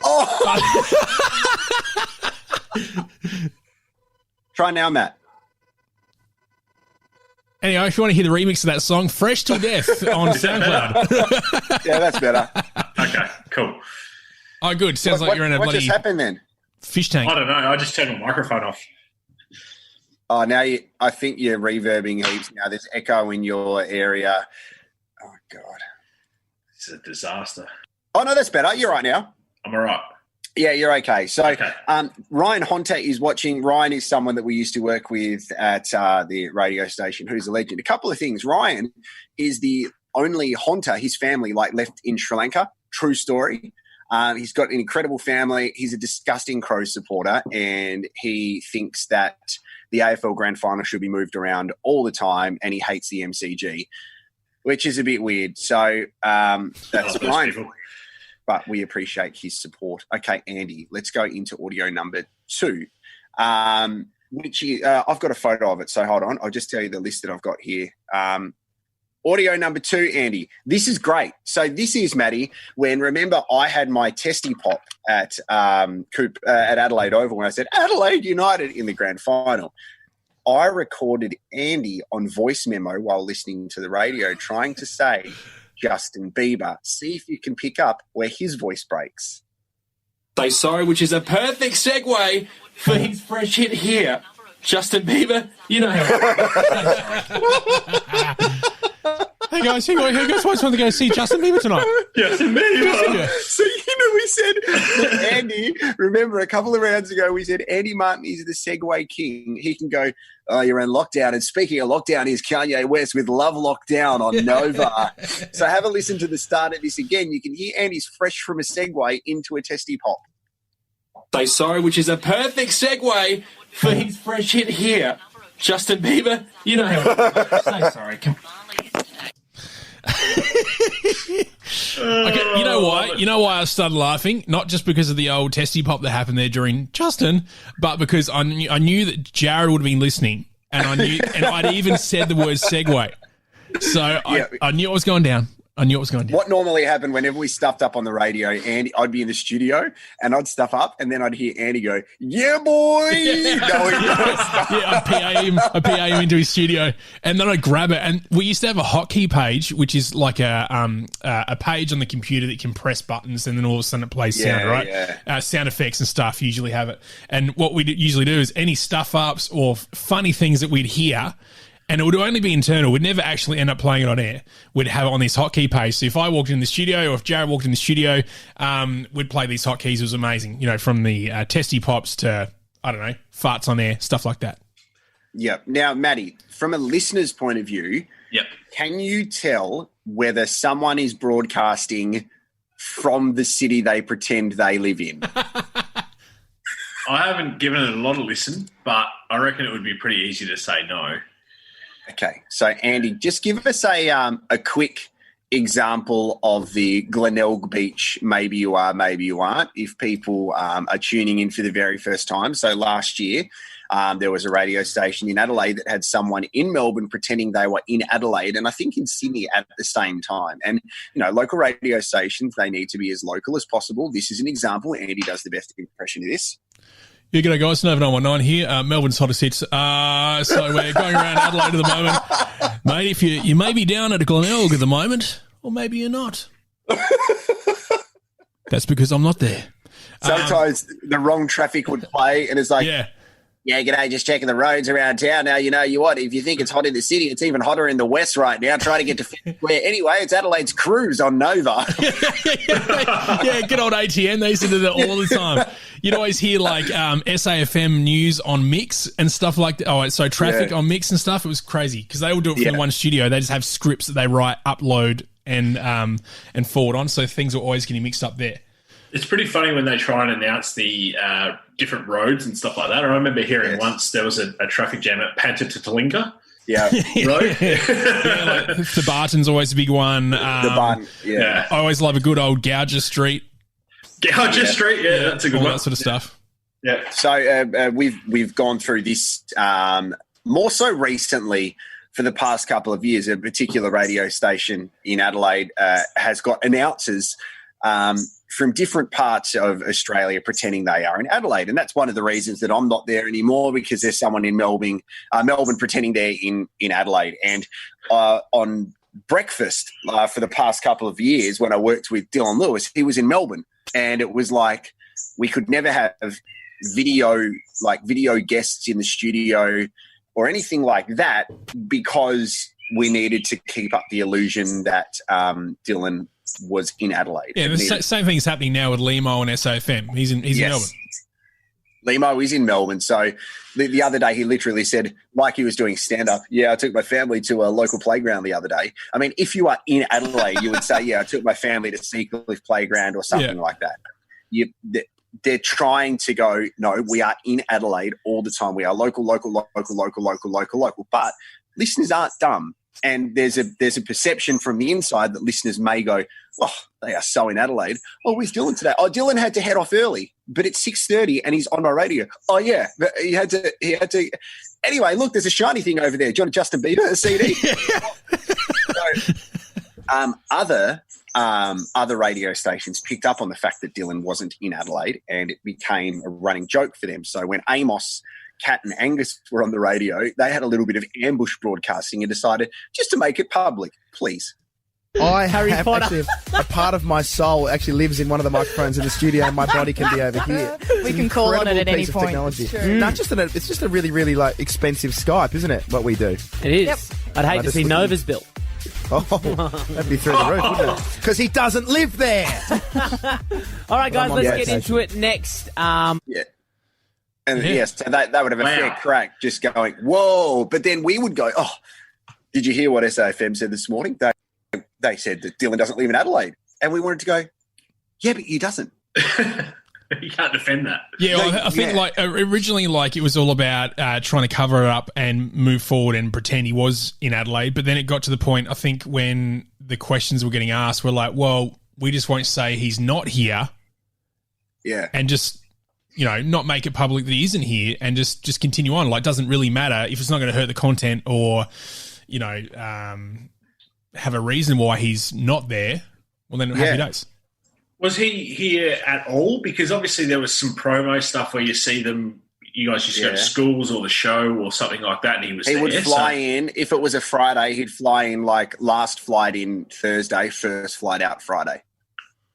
Oh. Try now, Matt. Anyway, if you want to hear the remix of that song, Fresh to Death on SoundCloud. Yeah, that's better. Okay, cool. Oh, good. Sounds like you're in a what bloody just happened then? fish tank. I don't know. I just turned my microphone off. Oh, now I think you're reverbing heaps now. There's echo in your area. Oh, God. This is a disaster. Oh, no, that's better. You're right now. I'm all right. Yeah, you're okay. So Ryan Hunter is watching. Ryan is someone that we used to work with at the radio station who's a legend. A couple of things. Ryan is the only Hunter, his family, left in Sri Lanka. True story. He's got an incredible family. He's a disgusting Crows supporter, and he thinks that the AFL Grand Final should be moved around all the time, and he hates the MCG, which is a bit weird. So that's Ryan. But we appreciate his support. Okay, Andy, let's go into audio number 2, which is, I've got a photo of it, so hold on. I'll just tell you the list that I've got here. Audio number 2, Andy. This is great. So this is, Maddie, when, remember, I had my testy pop at Adelaide Oval when I said, Adelaide United in the grand final. I recorded Andy on voice memo while listening to the radio trying to say Justin Bieber. See if you can pick up where his voice breaks. Say sorry, which is a perfect segue for his fresh hit here. Justin Bieber, you know Hey guys, who guys want to go see Justin Bieber tonight? Justin Bieber. So, we said, Andy, remember a couple of rounds ago, we said Andy Martin is the segue king. He can go, oh, you're in lockdown. And speaking of lockdown, here's Kanye West with Love Lockdown on Nova. So have a listen to the start of this again. You can hear Andy's fresh from a segue into a testy pop. Say sorry, which is a perfect segue for his fresh hit here. Justin Bieber, you know say sorry. Okay, you know why? You know why I started laughing? Not just because of the old testy pop that happened there during Justin, but because I knew that Jared would have been listening, and I'd even said the word segue. So I knew it was going down. What normally happened whenever we stuffed up on the radio, Andy, I'd be in the studio and I'd stuff up, and then I'd hear Andy go, "Yeah, boy!" I'd PA him into his studio, and then I'd grab it. And we used to have a hotkey page, which is like a page on the computer that you can press buttons, and then all of a sudden it plays sound, right? Yeah. Sound effects and stuff usually have it. And what we'd usually do is any stuff ups or funny things that we'd hear. And it would only be internal. We'd never actually end up playing it on air. We'd have it on this hotkey page. So if I walked in the studio, or if Jared walked in the studio, we'd play these hotkeys. It was amazing. You know, from the testy pops to, I don't know, farts on air, stuff like that. Yeah. Now, Maddie, from a listener's point of view, can you tell whether someone is broadcasting from the city they pretend they live in? I haven't given it a lot of listen, but I reckon it would be pretty easy to say no. Okay, so Andy, just give us a quick example of the Glenelg Beach, maybe you are, maybe you aren't, if people are tuning in for the very first time. So last year, there was a radio station in Adelaide that had someone in Melbourne pretending they were in Adelaide, and I think in Sydney at the same time. And, you know, local radio stations, they need to be as local as possible. This is an example. Andy does the best impression of this. Yeah, g'day guys, Nova 919 here, Melbourne's hottest hits. So we're going around Adelaide at the moment. Mate, if you may be down at Glenelg at the moment, or maybe you're not. That's because I'm not there. Sometimes the wrong traffic would play, and it's like, yeah, g'day, just checking the roads around town. Now, you know, if you think it's hot in the city, it's even hotter in the west right now. Try to get to Fairway. Anyway, it's Adelaide's Cruise on Nova. Yeah, good old ATN. They used to do that all the time. You'd always hear like SAFM news on Mix and stuff like that. Oh, so traffic on Mix and stuff. It was crazy because they all do it from the one studio. They just have scripts that they write, upload, and forward on. So things are always getting mixed up there. It's pretty funny when they try and announce the different roads and stuff like that. I remember hearing once there was a traffic jam at Panta to Talinga. Yeah. Road. Like the Barton's always a big one. The Barton, I always love a good old Gouger Street. Gouger Street, that's a good all one. That sort of stuff. Yeah. So we've gone through this more so recently. For the past couple of years, a particular radio station in Adelaide has got announcers from different parts of Australia pretending they are in Adelaide. And that's one of the reasons that I'm not there anymore, because there's someone in Melbourne pretending they're in Adelaide. And on breakfast for the past couple of years when I worked with Dylan Lewis, he was in Melbourne. And it was like we could never have video guests in the studio or anything like that because we needed to keep up the illusion that Dylan was in Adelaide. Yeah, the same thing's happening now with Limo and SAFM. He's in Melbourne. Limo is in Melbourne. So the other day he literally said, like he was doing stand-up, I took my family to a local playground the other day. I mean, if you are in Adelaide, you would say, I took my family to Seacliff Playground or something like that. They're trying to go, no, we are in Adelaide all the time. We are local. But listeners aren't dumb. And there's a perception from the inside that listeners may go, oh, they are so in Adelaide. Oh, where's Dylan today? Oh, Dylan had to head off early, but it's 6:30 and he's on my radio. Oh, yeah, but he had to. Anyway, look, there's a shiny thing over there. Do you want a Justin Bieber, a CD? Other radio stations picked up on the fact that Dylan wasn't in Adelaide, and it became a running joke for them. So when Amos, Kat and Angus were on the radio, they had a little bit of ambush broadcasting and decided just to make it public, please. Harry Potter. Actually, a part of my soul actually lives in one of the microphones in the studio, and my body can be over here. We can call on it at any point. Technology. No, it's just a really, really expensive Skype, isn't it? What we do. It is. Yep. I'd hate to see Nova's bill. Oh, that'd be through the roof, wouldn't it? Because he doesn't live there. All right, guys, let's get into it next. So that would have a fair crack, just going, whoa. But then we would go, oh, did you hear what SAFM said this morning? They said that Dylan doesn't live in Adelaide. And we wanted to go, yeah, but he doesn't. You can't defend that. Yeah, well, I think like originally, like it was all about trying to cover it up and move forward and pretend he was in Adelaide. But then it got to the point, I think, when the questions were getting asked, we're like, well, we just won't say he's not here. Yeah, and just not make it public that he isn't here, and just continue on. Like, it doesn't really matter if it's not going to hurt the content or have a reason why he's not there. Well, then happy days. Was he here at all? Because obviously there was some promo stuff where you see them, you guys just go to schools or the show or something like that, and he was there. He would fly in. If it was a Friday, he'd fly in like last flight in Thursday, first flight out Friday.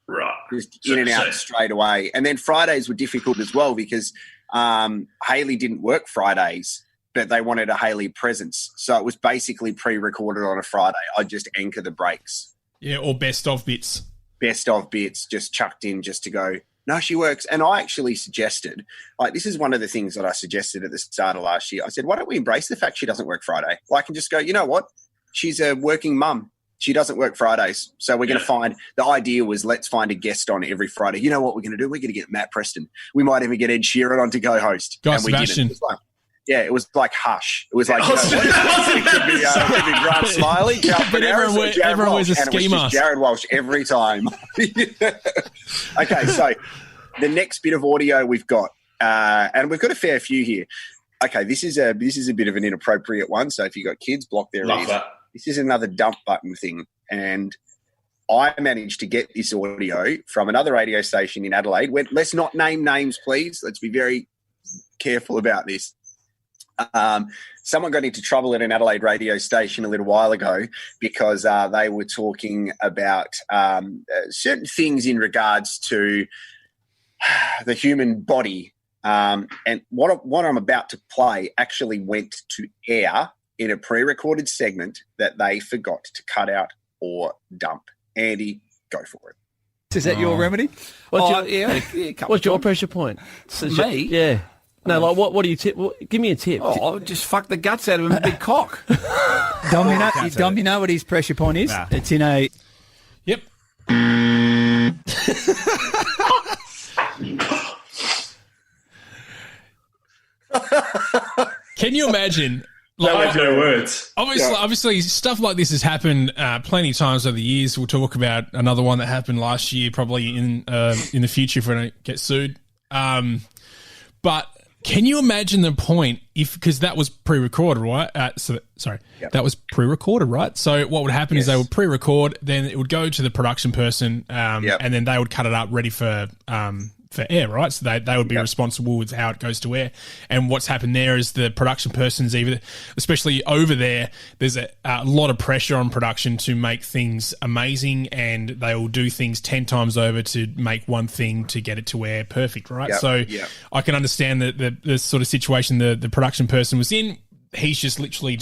Right. Just in and out straight away. And then Fridays were difficult as well because Hayley didn't work Fridays, but they wanted a Hayley presence. So it was basically pre-recorded on a Friday. I'd just anchor the breaks. Yeah, or best of bits. Best of bits just chucked in just to go, no, she works. And I actually suggested, like, this is one of the things that I suggested at the start of last year. I said, why don't we embrace the fact she doesn't work Friday? Like, and just go, you know what? She's a working mum. She doesn't work Fridays. So we're going to find, the idea was let's find a guest on every Friday. You know what we're going to do? We're going to get Matt Preston. We might even get Ed Sheeran on to go host. Guy and we Sebastian. didn't. It was like Hush. It was like, it could be Grant Smiley, Calvin Harris, or Jared everyone Walsh. wears a And it was ski just mask. Jared Walsh every time. Okay, so the next bit of audio we've got, and we've got a fair few here. Okay, this is a bit of an inappropriate one. So if you've got kids, block their ears. This is another dump button thing. And I managed to get this audio from another radio station in Adelaide. Let's not name names, please. Let's be very careful about this. Someone got into trouble at an Adelaide radio station a little while ago because they were talking about certain things in regards to the human body. And what I'm about to play actually went to air in a pre-recorded segment that they forgot to cut out or dump. Andy, go for it. Is that your remedy? What's your pressure point? Me? Yeah. No, like what do you tip? Give me a tip. Oh, just fuck the guts out of him with a big cock. Dom, you know what his pressure point is? Nah. It's in a... Yep. Can you imagine? I have no words. Obviously, stuff like this has happened plenty of times over the years. We'll talk about another one that happened last year, probably in the future if we don't get sued. But can you imagine the point because that was pre-recorded, right? That was pre-recorded, right? So what would happen is they would pre-record, then it would go to the production person, and then they would cut it up ready for air, right? So they would be responsible with how it goes to air. And what's happened there is the production person's especially over there's a lot of pressure on production to make things amazing, and they will do things 10 times over to make one thing to get it to air perfect, right? I can understand the sort of situation the production person was in. He's just literally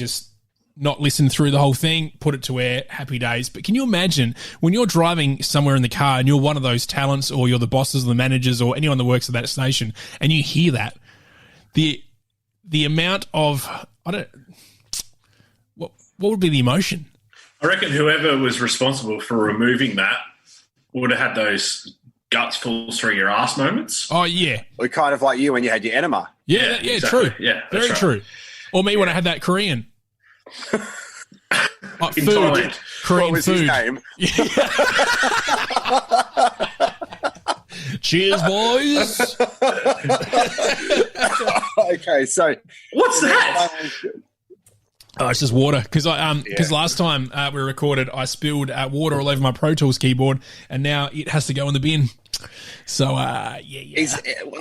not listen through the whole thing, put it to air, happy days. But can you imagine when you're driving somewhere in the car and you're one of those talents, or you're the bosses or the managers or anyone that works at that station, and you hear that, the amount of, what would be the emotion? I reckon whoever was responsible for removing that would have had those guts fall through your ass moments. Oh, yeah. Or kind of like you when you had your enema. Yeah, exactly. True. Yeah, very true. Or me when I had that Korean. In Thailand. Korean what was food. his name? Cheers, boys. Okay, so what's that? Oh, it's just water. Because last time we recorded, I spilled water all over my Pro Tools keyboard, and now it has to go in the bin. So,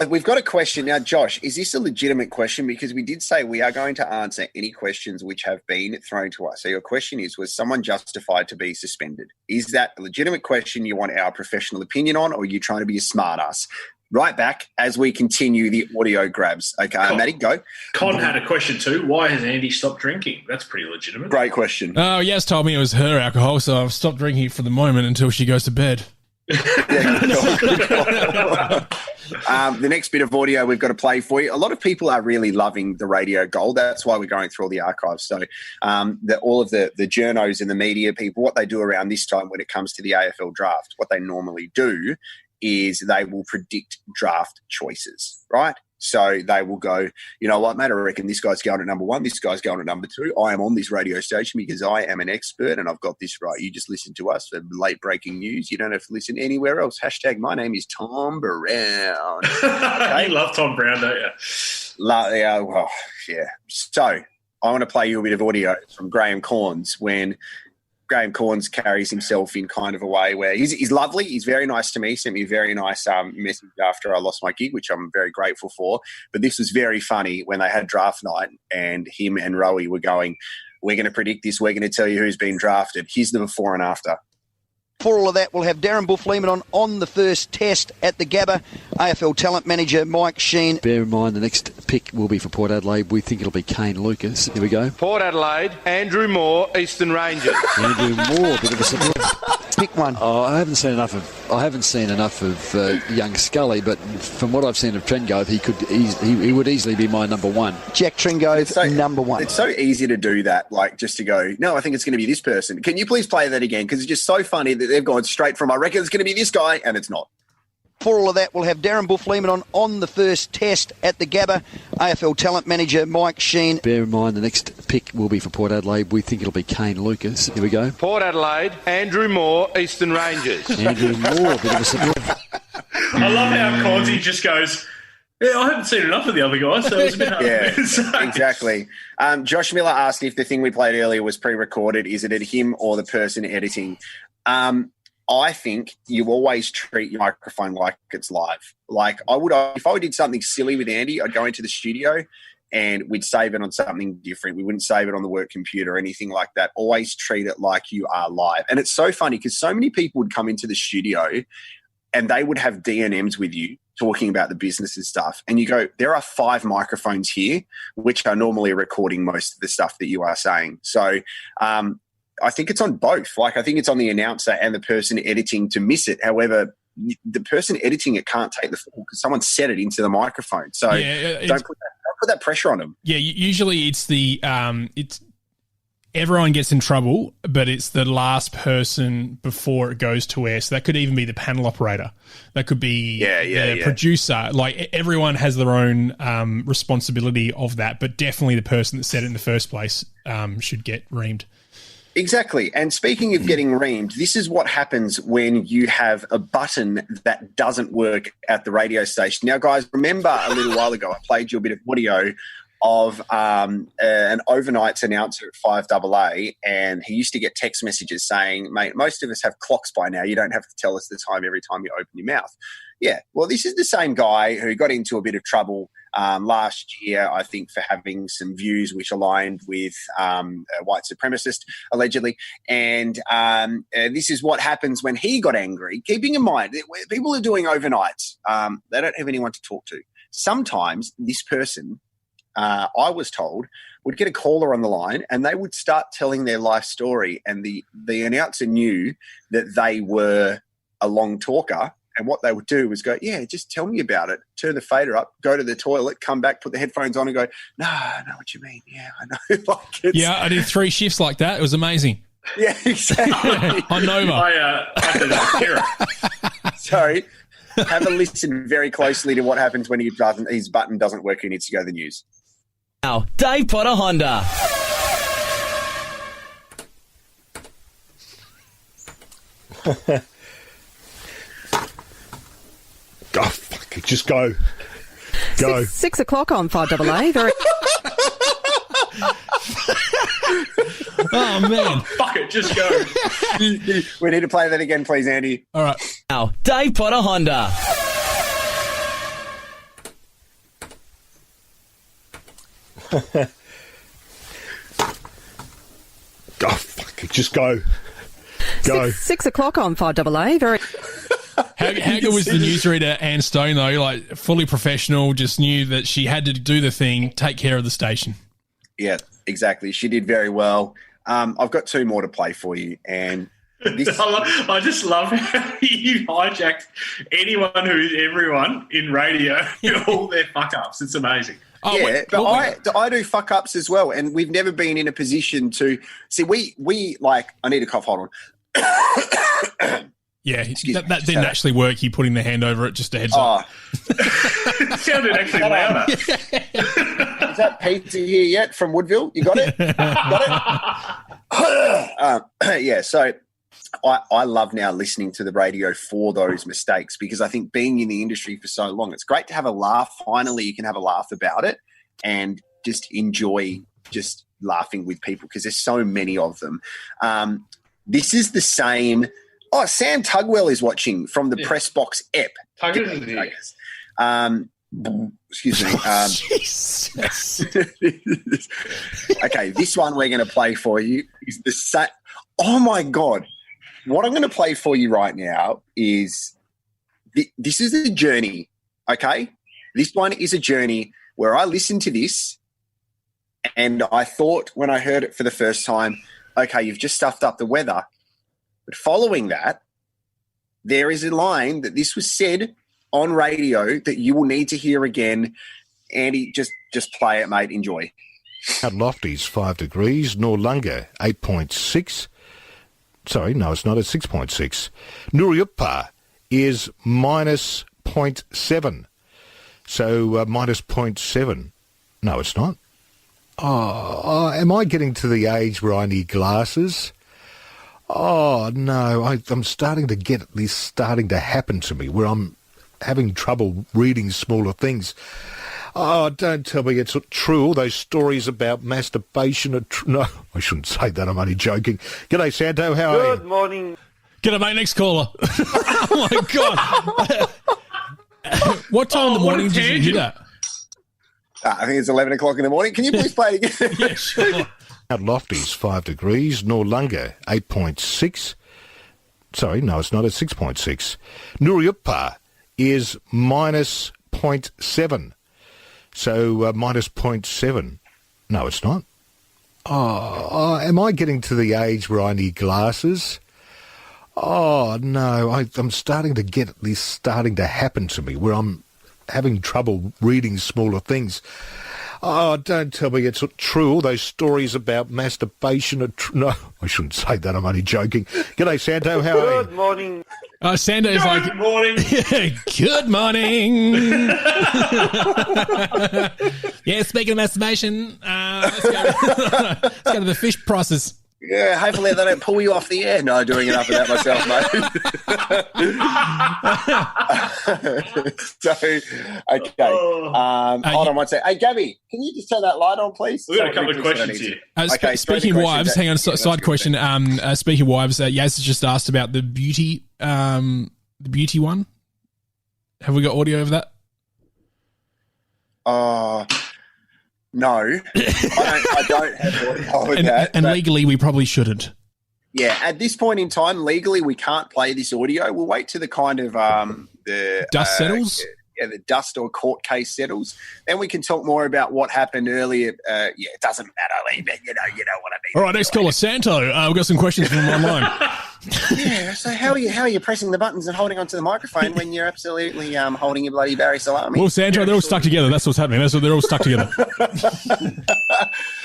we've got a question now, Josh. Is this a legitimate question? Because we did say we are going to answer any questions which have been thrown to us. So your question is, was someone justified to be suspended? Is that a legitimate question you want our professional opinion on, or are you trying to be a smart ass? Right back as we continue the audio grabs. Okay, Matty, go. Con had a question too. Why has Andy stopped drinking? That's pretty legitimate. Great question. Oh, Yas told me it was her alcohol, so I've stopped drinking it for the moment until she goes to bed. The next bit of audio we've got to play for you. A lot of people are really loving the radio gold. That's why we're going through all the archives. So all of the journos and the media people, what they do around this time when it comes to the AFL draft, what they normally do is they will predict draft choices, right? So they will go, you know what, mate, I reckon this guy's going at number 1, this guy's going at number 2. I am on this radio station because I am an expert and I've got this right. You just listen to us for late breaking news. You don't have to listen anywhere else. # my name is Tom Brown. Okay? You love Tom Brown, don't you? Well, yeah. So I want to play you a bit of audio from Graham Corns when Graham Corns carries himself in kind of a way where he's lovely. He's very nice to me. He sent me a very nice message after I lost my gig, which I'm very grateful for. But this was very funny when they had draft night and him and Rowie were going, we're going to predict this. We're going to tell you who's been drafted. Here's the before and after. For all of that, we'll have Darren Buff-Lehman on the first test at the Gabba. AFL talent manager Mike Sheen. Bear in mind the next pick will be for Port Adelaide. We think it'll be Kane Lucas. Here we go. Port Adelaide, Andrew Moore, Eastern Rangers. Andrew Moore, bit of a surprise. Pick one. Oh, I haven't seen enough of young Scully, but from what I've seen of Trengove, he would easily be my number 1. Jack Trengove, number 1. It's so easy to do that, like just to go, no, I think it's going to be this person. Can you please play that again? Because it's just so funny that they've gone straight from, I reckon it's going to be this guy, and it's not. For all of that, we'll have Darren Buff-Lehman on the first test at the Gabba. AFL talent manager Mike Sheen. Bear in mind the next pick will be for Port Adelaide. We think it'll be Kane Lucas. Here we go. Port Adelaide, Andrew Moore, Eastern Rangers. Andrew Moore, bit of a surprise. I love how Cornsey just goes, yeah, I haven't seen enough of the other guys, so it's a bit hard. Yeah, exactly. Josh Miller asked if the thing we played earlier was pre-recorded. Is it at him or the person editing? I think you always treat your microphone like it's live. Like if I did something silly with Andy, I'd go into the studio and we'd save it on something different. We wouldn't save it on the work computer or anything like that. Always treat it like you are live. And it's so funny because so many people would come into the studio and they would have D&Ms with you talking about the business and stuff. And you go, there are 5 microphones here, which are normally recording most of the stuff that you are saying. So, I think it's on both. Like, I think it's on the announcer and the person editing to miss it. However, the person editing it can't take the fall because someone set it into the microphone. So don't put that pressure on them. Yeah, usually it's it's everyone gets in trouble, but it's the last person before it goes to air. So that could even be the panel operator. That could be the producer. Like, everyone has their own responsibility of that, but definitely the person that said it in the first place should get reamed. Exactly. And speaking of getting reamed, this is what happens when you have a button that doesn't work at the radio station. Now, guys, remember a little while ago I played you a bit of audio of an overnights announcer at 5AA, and he used to get text messages saying, mate, most of us have clocks by now. You don't have to tell us the time every time you open your mouth. Yeah, well, this is the same guy who got into a bit of trouble last year, I think, for having some views which aligned with a white supremacist, allegedly. And this is what happens when he got angry. Keeping in mind, people are doing overnights. They don't have anyone to talk to. Sometimes this person, I was told, would get a caller on the line and they would start telling their life story, and the announcer knew that they were a long talker. And what they would do was go, yeah, just tell me about it. Turn the fader up, go to the toilet, come back, put the headphones on and go, no, I know what you mean. Yeah, I know. Yeah, I did 3 shifts like that. It was amazing. Yeah, exactly. On Nova. I did that. Sorry. Have a listen very closely to what happens when his button doesn't work. He needs to go to the news. Now, Dave Potter Honda. Oh, fuck it. Just go. Go. 6 o'clock on 5AA. Very. Oh, man. Fuck it. Just go. We need to play that again, please, Andy. All right. Now, Dave Potter Honda. Oh, fuck it. Just go. Go. 6 o'clock on 5AA. Very. How good was the newsreader, Anne Stone, though? Like, fully professional, just knew that she had to do the thing, take care of the station. Yeah, exactly. She did very well. I've got 2 more to play for you, and I just love how you hijacked everyone in radio, all their fuck-ups. It's amazing. I do fuck-ups as well, and we've never been in a position to... See, we I need a cough, hold on. Yeah, that didn't actually work. He putting the hand over it, just a heads up. It sounded actually louder. Is that pizza here yet from Woodville? You got it? Yeah, so I love now listening to the radio for those mistakes because I think being in the industry for so long, it's great to have a laugh. Finally, you can have a laugh about it and just enjoy just laughing with people because there's so many of them. This is the same. Oh, Sam Tugwell is watching from the Press Box app. Excuse me. Jesus. Okay, this one we're going to play for you is the same. Oh, my God. What I'm going to play for you right now is this is a journey, okay? This one is a journey where I listened to this and I thought when I heard it for the first time, okay, you've just stuffed up the weather. But following that, there is a line that this was said on radio that you will need to hear again. Andy, just play it, mate. Enjoy. At Lofty's 5 degrees, Noarlunga 8.6. Sorry, no, it's not at 6.6. Nuruyupa is minus 0.7. So minus 0.7. No, it's not. Oh, am I getting to the age where I need glasses? Oh, no, I'm starting to get this starting to happen to me where I'm having trouble reading smaller things. Oh, don't tell me it's true. All those stories about masturbation are true. No, I shouldn't say that. I'm only joking. G'day, Santo. How are you? Good morning. G'day, mate. Next caller. Oh, my God. What time in the morning did you hear that? I think it's 11 o'clock in the morning. Can you please play it again? Yeah, sure. At Lofty's 5 degrees, Noarlunga 8.6. Sorry, no, it's not at 6.6. Nuruyupa is minus 0.7. So minus 0.7. No, it's not. Oh, am I getting to the age where I need glasses? Oh, no, I'm starting to get this starting to happen to me where I'm having trouble reading smaller things. Oh, don't tell me it's true. All those stories about masturbation are true. No, I shouldn't say that. I'm only joking. G'day, Santo. How are you? Good morning. Santo is like... Good morning. Good morning. Yeah, speaking of masturbation, let's go to the fish prices. Yeah, hopefully they don't pull you off the air. No, doing enough of that myself, mate. So, okay. Hold on one sec. Hey, Gabby, can you just turn that light on, please? We've got a couple of questions here. Okay, speaking of wives, hang on, side question. Speaking of wives, Yaz has just asked about the beauty one. Have we got audio of that? No, I don't have audio of that. And legally, we probably shouldn't. Yeah, at this point in time, legally, we can't play this audio. We'll wait till the kind of the dust settles. Yeah, the dust or court case settles. Then we can talk more about what happened earlier. Yeah, it doesn't matter, Lee, but you know what I mean. All right, next caller, Santo. We've got some questions from online. Yeah, so how are you pressing the buttons and holding onto the microphone when you're absolutely holding your bloody Barry Salami? Well, Santo, they're all stuck together. That's what's happening. They're all stuck together.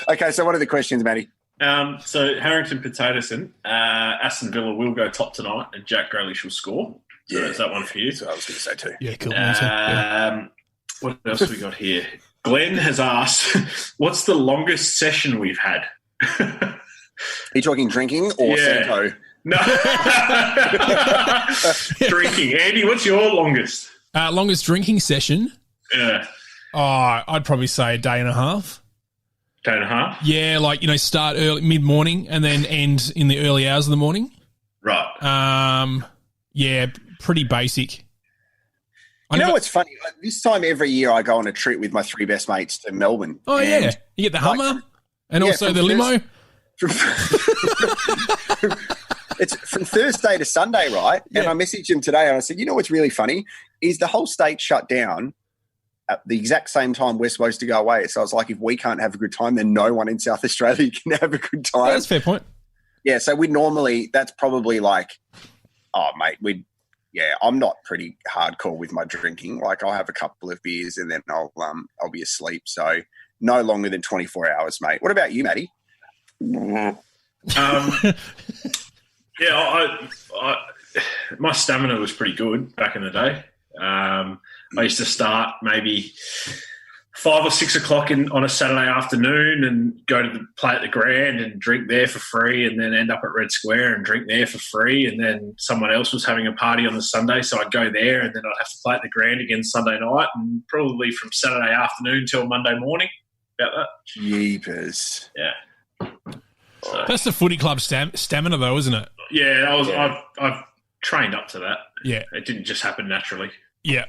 Okay, so what are the questions, Matty? So Harrington Potatoson, Aston Villa will go top tonight and Jack Grealish will score. So Yeah, is that one for you? That's what I was going to say too. Yeah, cool. What else have we got here? Glenn has asked, what's the longest session we've had? Are you talking drinking or Santo? No. Drinking. Andy, what's your longest? Longest drinking session? Yeah. Oh, I'd probably say a day and a half. Day and a half? Yeah, start early, mid-morning and then end in the early hours of the morning. Right. Yeah, pretty basic. You know what's funny? This time every year I go on a trip with my three best mates to Melbourne. Oh, yeah. You get the Hummer and also the limo. It's from Thursday to Sunday, right? Yeah. And I messaged him today and I said, you know what's really funny is the whole state shut down at the exact same time we're supposed to go away. So I was like, if we can't have a good time, then no one in South Australia can have a good time. Yeah, that's a fair point. Yeah, so that's probably like, oh, mate, I'm not pretty hardcore with my drinking. Like I'll have a couple of beers and then I'll be asleep. So no longer than 24 hours, mate. What about you, Matty? my stamina was pretty good back in the day. I used to start maybe 5 or 6 o'clock on a Saturday afternoon and go to play at the Grand and drink there for free, and then end up at Red Square and drink there for free. And then someone else was having a party on the Sunday, so I'd go there, and then I'd have to play at the Grand again Sunday night, and probably from Saturday afternoon till Monday morning. About that. Jeepers. Yeah. So, that's the footy club stamina, though, isn't it? Yeah, I've trained up to that. Yeah, it didn't just happen naturally. Yeah.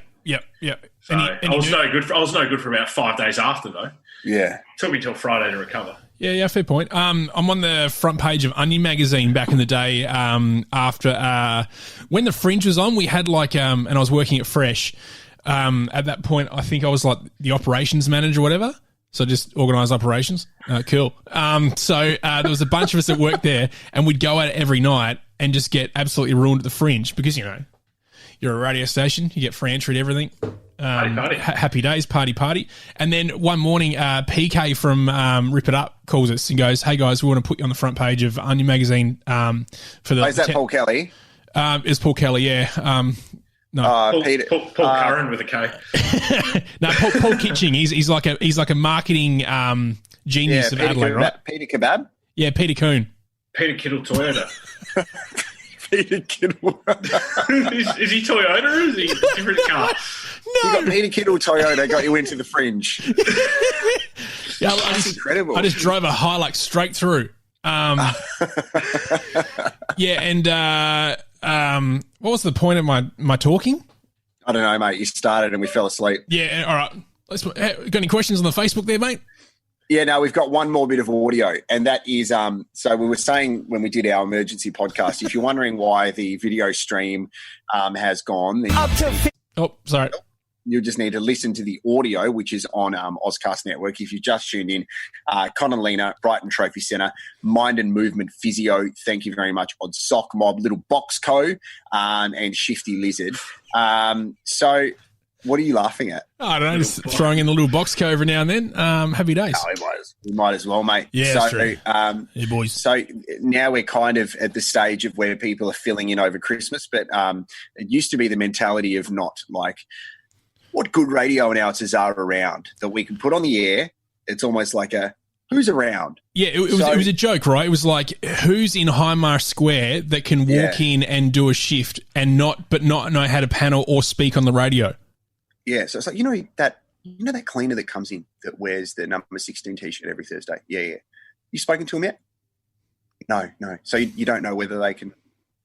So I was no good for about 5 days after, though. Yeah, took me till Friday to recover. Yeah, fair point. I'm on the front page of Onion magazine back in the day. After when the Fringe was on, we had and I was working at Fresh. At that point, I think I was like the operations manager or whatever. So just organise operations. Cool. So there was a bunch of us that worked there, and we'd go out every night and just get absolutely ruined at the Fringe because, you're a radio station, you get free entry to everything. Party. Happy days, party. And then one morning, PK from Rip It Up calls us and goes, "Hey guys, we want to put you on the front page of Onion magazine for the." Is that Paul Kelly? It's Paul Kelly, yeah. No, Paul Curran with a K. No, Paul Kitching. He's like a marketing genius of Adelaide, right? Peter Kebab. Yeah, Peter Coon. Peter Kittle Toyota. Peter Kittle. is he Toyota or is he a different car? No. You got Peter Kittle Toyota, got you into the Fringe. Yeah, that's incredible. I just drove a Hilux straight through. Yeah, and what was the point of my talking? I don't know, mate. You started and we fell asleep. Yeah, all right. Got any questions on the Facebook there, mate? Yeah, no, we've got one more bit of audio, and that is, so we were saying when we did our emergency podcast, if you're wondering why the video stream has gone, then sorry. You'll just need to listen to the audio, which is on Ozcast Network. If you just tuned in, Con and Lena, Brighton Trophy Centre, Mind and Movement Physio, thank you very much, Odd Sock Mob, Little Box Co, and Shifty Lizard. So what are you laughing at? I don't know, just throwing in the Little Box Co every now and then. Happy days. No, we might as well, mate. Yeah, so, that's true. Yeah, boys. So now we're kind of at the stage of where people are filling in over Christmas, but it used to be the mentality of not like what good radio announcers are around that we can put on the air. It's almost like who's around? Yeah, it was a joke, right? It was like, who's in Highmarsh Square that can walk in and do a shift and not know how to panel or speak on the radio? Yeah, so it's like, that cleaner that comes in that wears the number 16 T-shirt every Thursday? Yeah. You spoken to him yet? No. So you don't know whether they can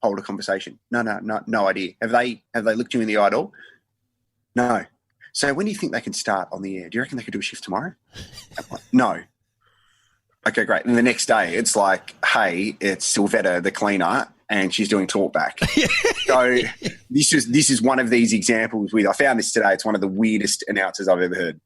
hold a conversation? No idea. Have they looked you in the eye at all? No. So when do you think they can start on the air? Do you reckon they could do a shift tomorrow? No. Okay, great. And the next day it's like, hey, it's Sylvetta, the cleaner, and she's doing talkback. So this is one of these examples I found this today. It's one of the weirdest announcers I've ever heard.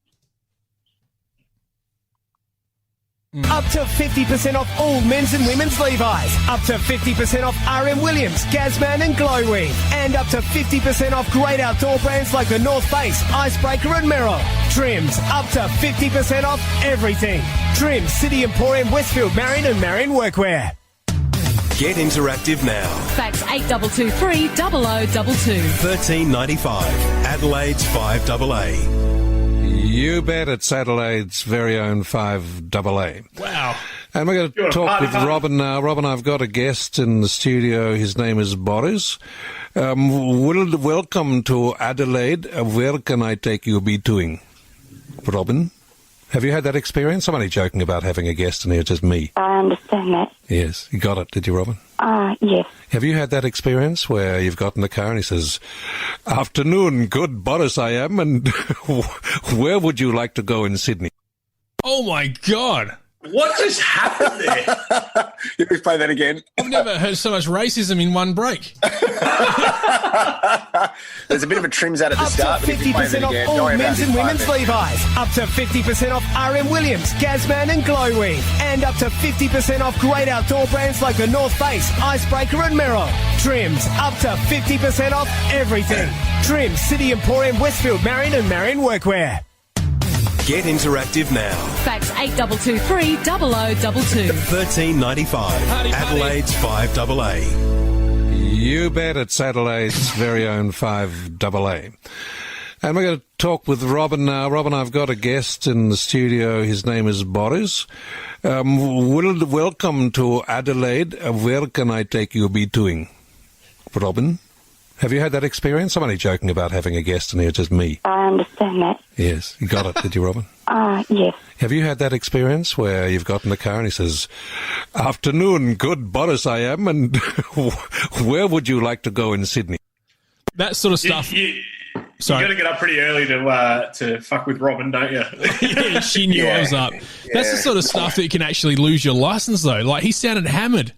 Up to 50% off all men's and women's Levi's. Up to 50% off RM Williams, Gazman and Glowweave. And up to 50% off great outdoor brands like the North Face, Icebreaker and Merrill. Trims, up to 50% off everything. Trims, City Emporium, Westfield, Marion and Marion Workwear. Get interactive now. Fax 8223 0022. $13.95. Adelaide's 5AA. You bet, it's Adelaide's very own 5AA. Wow. And we're going to talk with Robin now. Robin, I've got a guest in the studio. His name is Boris. Welcome to Adelaide. Where can I take you be doing? Robin, have you had that experience? I'm only joking about having a guest in here, just me. I understand that. Yes, you got it, did you, Robin? Yes. Have you had that experience where you've got in the car and he says, "Afternoon, good Boris I am, and where would you like to go in Sydney?" Oh, my God. What just happened there? You please play that again. I've never heard so much racism in one break. There's a bit of a trims out at the start. Up to 50% off all men's and women's Levi's. Up to 50% off RM Williams, Gazman and Glowweave. And up to 50% off great outdoor brands like the North Face, Icebreaker and Merrill. Trims, up to 50% off everything. Trims, City Emporium, Westfield, Marion and Marion Workwear. Get interactive now. Fax 8223 0022. $13.95. Adelaide's 5AA. You bet, it's Adelaide's very own 5AA. And we're going to talk with Robin now. Robin, I've got a guest in the studio. His name is Boris. Welcome to Adelaide. Where can I take you be doing? Robin, have you had that experience? I'm only joking about having a guest in here, just me. I understand that. Yes, you got it, did you, Robin? Yes. Have you had that experience where you've got in the car and he says, "Afternoon, good Boris I am, and where would you like to go in Sydney?" That sort of stuff. You got to get up pretty early to fuck with Robin, don't you? Yeah, she knew I was up. That's the sort of stuff that you can actually lose your license, though. Like, he sounded hammered.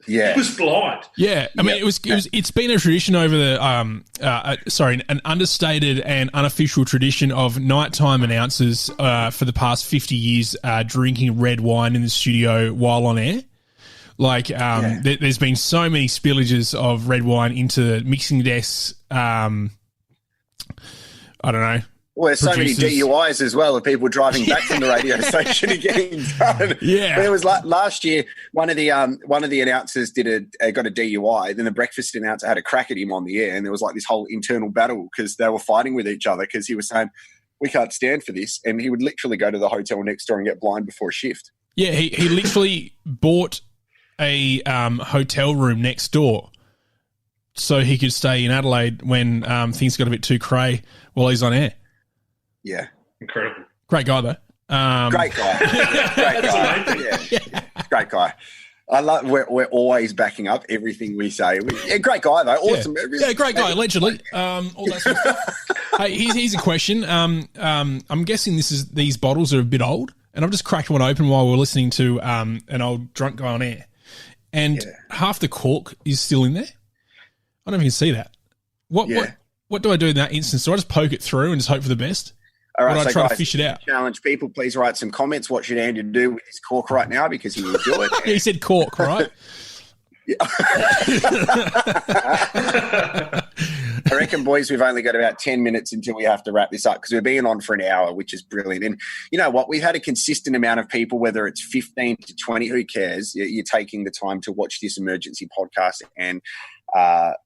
Yeah, he was blind. Yeah, I mean, it's been a tradition over the an understated and unofficial tradition of nighttime announcers for the past 50 years drinking red wine in the studio while on air. Like, there's been so many spillages of red wine into mixing desks. I don't know. Well, there's so many DUIs as well of people driving back from the radio station and getting done. Yeah, but it was last year. One of the announcers got a DUI. Then the breakfast announcer had a crack at him on the air, and there was like this whole internal battle because they were fighting with each other because he was saying, "We can't stand for this," and he would literally go to the hotel next door and get blind before a shift. Yeah, he literally bought a hotel room next door so he could stay in Adelaide when things got a bit too cray while he's on air. Yeah. Incredible. Great guy, though. Great guy. Great guy. Yeah. Great guy. I love. We're always backing up everything we say. Great guy, though. Awesome. Yeah, great guy, allegedly. All that sort of stuff. Hey, here's a question. I'm guessing these bottles are a bit old, and I've just cracked one open while we're listening to an old drunk guy on air. And half the cork is still in there. I don't know if you can see that. What do I do in that instance? Do I just poke it through and just hope for the best? All right, or do I so try guys, to fish it out? Challenge people, please write some comments. What should Andrew do with his cork right now? Because he will do it. Yeah, he said cork, right? I reckon, boys, we've only got about 10 minutes until we have to wrap this up because we're being on for an hour, which is brilliant. And you know what? We've had a consistent amount of people, whether it's 15 to 20, who cares? You're taking the time to watch this emergency podcast, and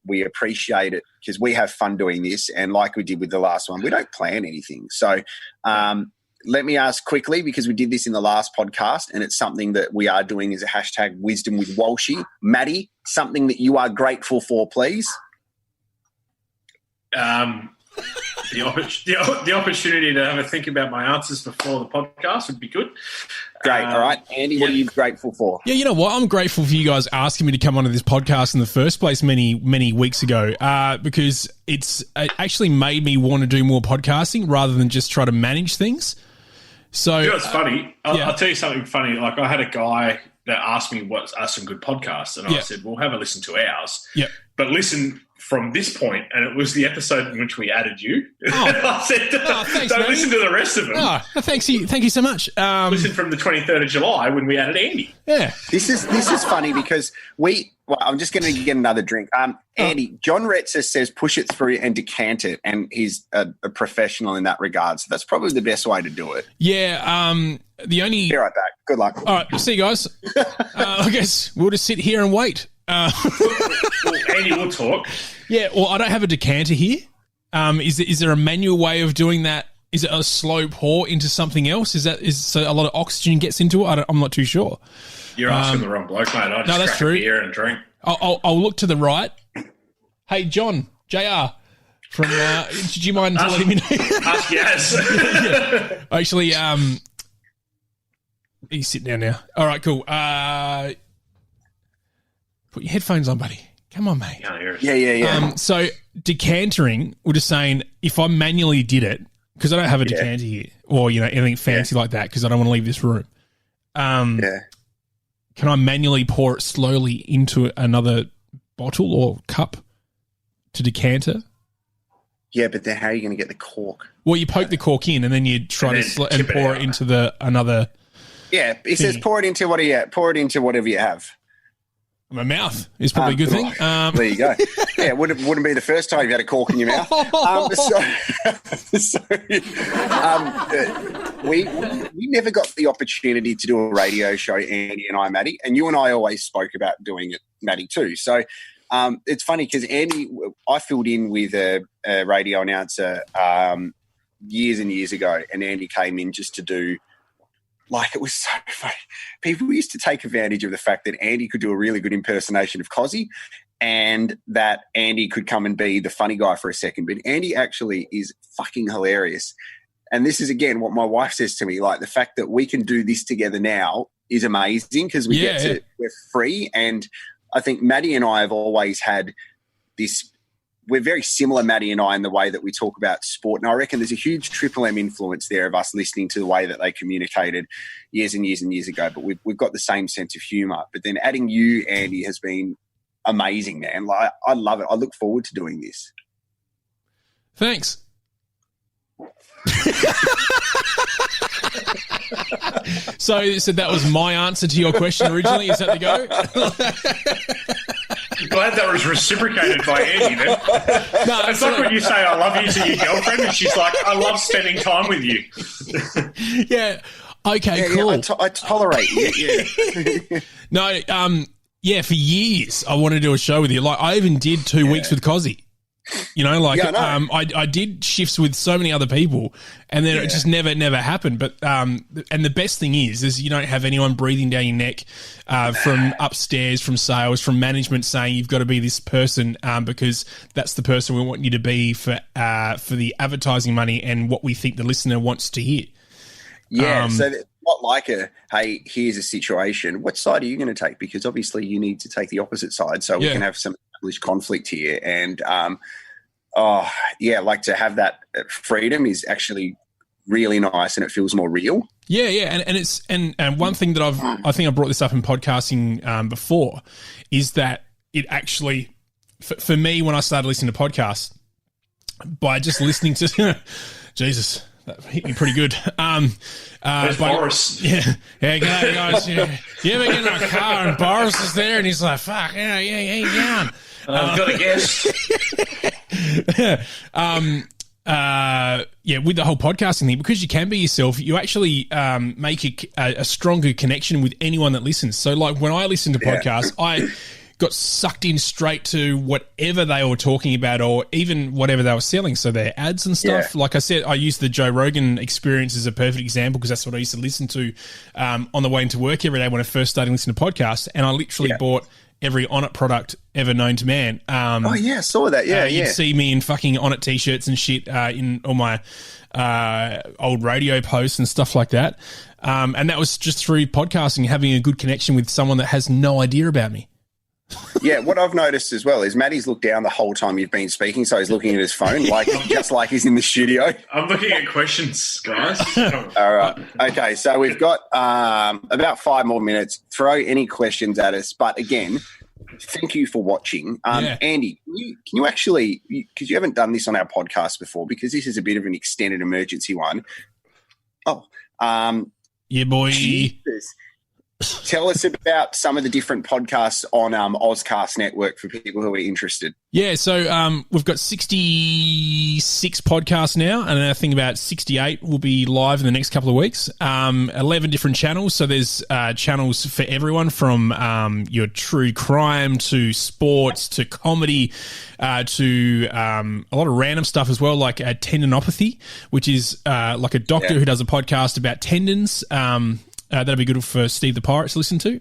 we appreciate it because we have fun doing this. And like we did with the last one, we don't plan anything. So let me ask quickly, because we did this in the last podcast and it's something that we are doing as a hashtag wisdom with Walshy. Maddie, something that you are grateful for, please. The opportunity to have a think about my answers before the podcast would be good. Great. All right. Andy, what are you grateful for? Yeah, you know what? I'm grateful for you guys asking me to come onto this podcast in the first place many weeks ago because it actually made me want to do more podcasting rather than just try to manage things. So, you know, it's funny. I'll tell you something funny. Like, I had a guy that asked me what are some good podcasts, and I said, well, have a listen to ours. Yeah. But listen from this point, and it was the episode in which we added you. I said, thanks, don't man. listen to the rest of them. Oh, thank you so much. Listen from the 23rd of July when we added Andy. Yeah. This is funny because I'm just going to get another drink. Andy, John Retzer says push it through and decant it, and he's a professional in that regard. So that's probably the best way to do it. Yeah. The only... Be right back. Good luck. All right. See you guys. I guess we'll just sit here and wait. Well, Andy will talk. Yeah, well, I don't have a decanter here. Is there a manual way of doing that? Is it a slow pour into something else? So a lot of oxygen gets into it? I'm not too sure. You're asking the wrong bloke, mate. I just that's crack true. a beer and drink. I'll look to the right. Hey, John, JR, from did you mind letting me know? Yes. Yeah. Actually, he's sitting down now. All right, cool. Put your headphones on, buddy. Come on, mate. Yeah. So decantering, we're just saying if I manually did it, because I don't have a decanter here or, anything fancy like that because I don't want to leave this room. Can I manually pour it slowly into another bottle or cup to decanter? Yeah, but then how are you going to get the cork? Well, you poke the cork in and then you try to pour it into another. Yeah, it says pour it into whatever you have. My mouth is probably a good thing. There you go. Yeah, it wouldn't be the first time you've had a cork in your mouth. We never got the opportunity to do a radio show, Andy and I, Maddie, and you and I always spoke about doing it, Maddie, too. So It's funny because Andy, I filled in with a radio announcer years and years ago, and Andy came in just to do, like, it was so funny. People used to take advantage of the fact that Andy could do a really good impersonation of Cozzy, and that Andy could come and be the funny guy for a second. But Andy actually is fucking hilarious. And this is, again, what my wife says to me, like, the fact that we can do this together now is amazing because we're free. And I think Maddie and I have always had this, we're very similar, Maddie and I, in the way that we talk about sport. And I reckon there's a huge Triple M influence there of us listening to the way that they communicated years and years and years ago. But we've got the same sense of humour. But then adding you, Andy, has been amazing, man. Like, I love it. I look forward to doing this. Thanks. So that was my answer to your question originally. Is that the go? Glad that was reciprocated by Andy then. No, it's like when you say I love you to your girlfriend and she's like, I love spending time with you. Yeah. Okay, cool. Yeah, I tolerate you. Yeah. No, for years I wanted to do a show with you. Like, I even did 2 weeks with Cozzy. You know, like, I did shifts with so many other people, and then it just never happened. But and the best thing is you don't have anyone breathing down your neck from upstairs, from sales, from management saying you've got to be this person because that's the person we want you to be for the advertising money and what we think the listener wants to hear. Yeah, so not like hey, here's a situation. What side are you going to take? Because obviously you need to take the opposite side so we can have some established conflict here. And, like to have that freedom is actually really nice and it feels more real. Yeah. And one thing that I think I brought this up in podcasting before is that it actually, for me, when I started listening to podcasts, by just listening to, Jesus, that hit me pretty good. Boris. Yeah, g'day guys. Yeah, you ever get in a car and Boris is there and he's like, fuck, yeah, he's down. I've got a guess. With the whole podcasting thing, because you can be yourself, you actually make a stronger connection with anyone that listens. So, like, when I listen to podcasts, I got sucked in straight to whatever they were talking about or even whatever they were selling. So their ads and stuff. Yeah. Like I said, I use the Joe Rogan Experience as a perfect example because that's what I used to listen to on the way into work every day when I first started listening to podcasts. And I literally bought every Onnit product ever known to man. I saw that. You'd see me in fucking Onnit t-shirts and shit in all my old radio posts and stuff like that. And that was just through podcasting, having a good connection with someone that has no idea about me. Yeah, what I've noticed as well is Maddie's looked down the whole time you've been speaking, so he's looking at his phone, just like he's in the studio. I'm looking at questions, guys. All right. Okay, so we've got about 5 more minutes. Throw any questions at us. But again, thank you for watching. Andy, can you actually, because you haven't done this on our podcast before, because this is a bit of an extended emergency one. Yeah, boy. Jesus. Tell us about some of the different podcasts on Ozcast Network for people who are interested. Yeah, so we've got 66 podcasts now, and I think about 68 will be live in the next couple of weeks. 11 different channels, so there's channels for everyone from your true crime to sports to comedy to a lot of random stuff as well, like tendinopathy, which is like a doctor who does a podcast about tendons. That'll be good for Steve the Pirate to listen to,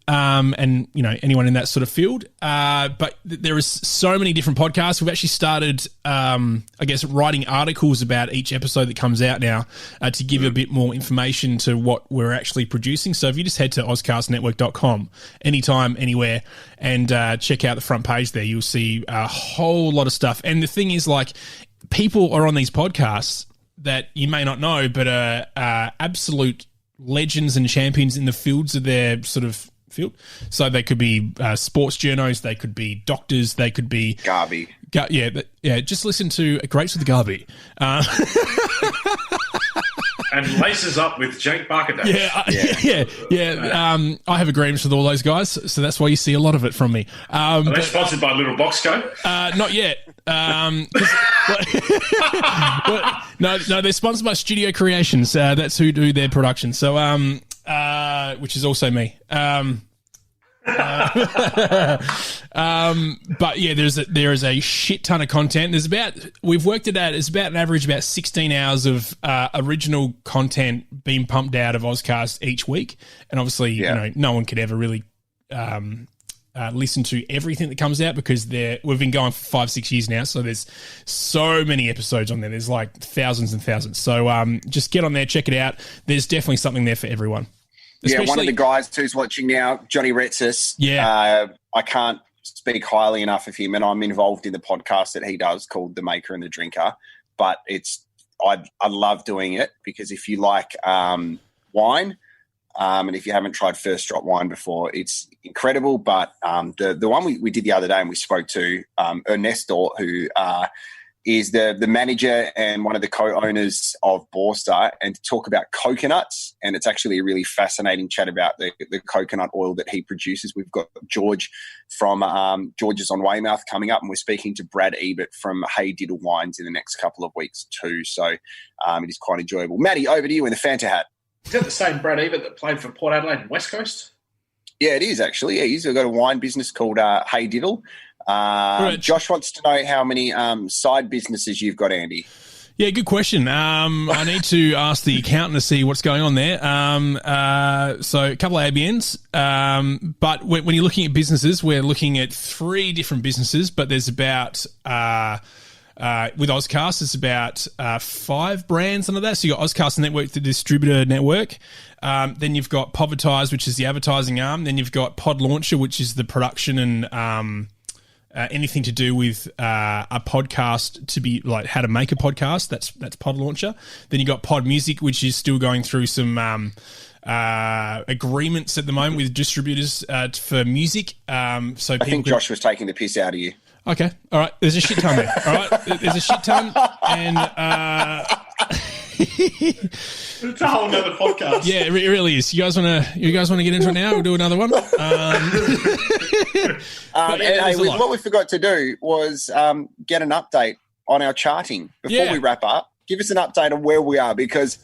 and anyone in that sort of field. But there is so many different podcasts. We've actually started, writing articles about each episode that comes out now to give a bit more information to what we're actually producing. So if you just head to ozcastnetwork.com anytime, anywhere, and check out the front page there, you'll see a whole lot of stuff. And the thing is, like, people are on these podcasts that you may not know, but are absolute legends and champions in the fields of their sort of field. So they could be sports journos, they could be doctors, they could be Garvey. Just listen to Greats with the Garvey. And laces up with Jake Barkadash. I have agreements with all those guys, so that's why you see a lot of it from me. Are they sponsored by Little Box Co? Not yet. No, they're sponsored by Studio Creations. That's who do their production. So, which is also me. But yeah, there is a shit ton of content. We've worked it out. It's about an average about 16 hours of original content being pumped out of Ozcast each week, and obviously, no one could ever really listen to everything that comes out because we've been going for 5-6 years now, so there's so many episodes on there. There's like thousands and thousands. So just get on there, check it out. There's definitely something there for everyone. One of the guys who's watching now, Johnny Retsis. Yeah, I can't speak highly enough of him, and I'm involved in the podcast that he does called The Maker and the Drinker. But I love doing it because if you like wine. And if you haven't tried First Drop wine before, it's incredible. But the one we did the other day and we spoke to Ernesto, who is the manager and one of the co-owners of Borster, and to talk about coconuts. And it's actually a really fascinating chat about the coconut oil that he produces. We've got George from George's on Weymouth coming up, and we're speaking to Brad Ebert from Hey Diddle Wines in the next couple of weeks too. So it is quite enjoyable. Matty, over to you in the Fanta hat. Is that the same Brad Ebert that played for Port Adelaide and West Coast? Yeah, it is actually. Yeah, he's got a wine business called Hey Diddle. Josh wants to know how many side businesses you've got, Andy. Yeah, good question. I need to ask the accountant to see what's going on there. So a couple of ABNs. But when you're looking at businesses, we're looking at 3 different businesses, but there's about... with Ozcast, it's about 5 brands under that. So you've got Ozcast Network, the distributor network. Then you've got Podvertise, which is the advertising arm. Then you've got Pod Launcher, which is the production and anything to do with a podcast, to be like how to make a podcast. That's Pod Launcher. Then you've got Pod Music, which is still going through some agreements at the moment with distributors for music. I think Josh was taking the piss out of you. Okay, all right. There's a shit ton there. All right, there's a shit ton, and it's a whole nother podcast. Yeah, it really is. You guys want to get into it now? We'll do another one. What we forgot to do was get an update on our charting before we wrap up. Give us an update on where we are, because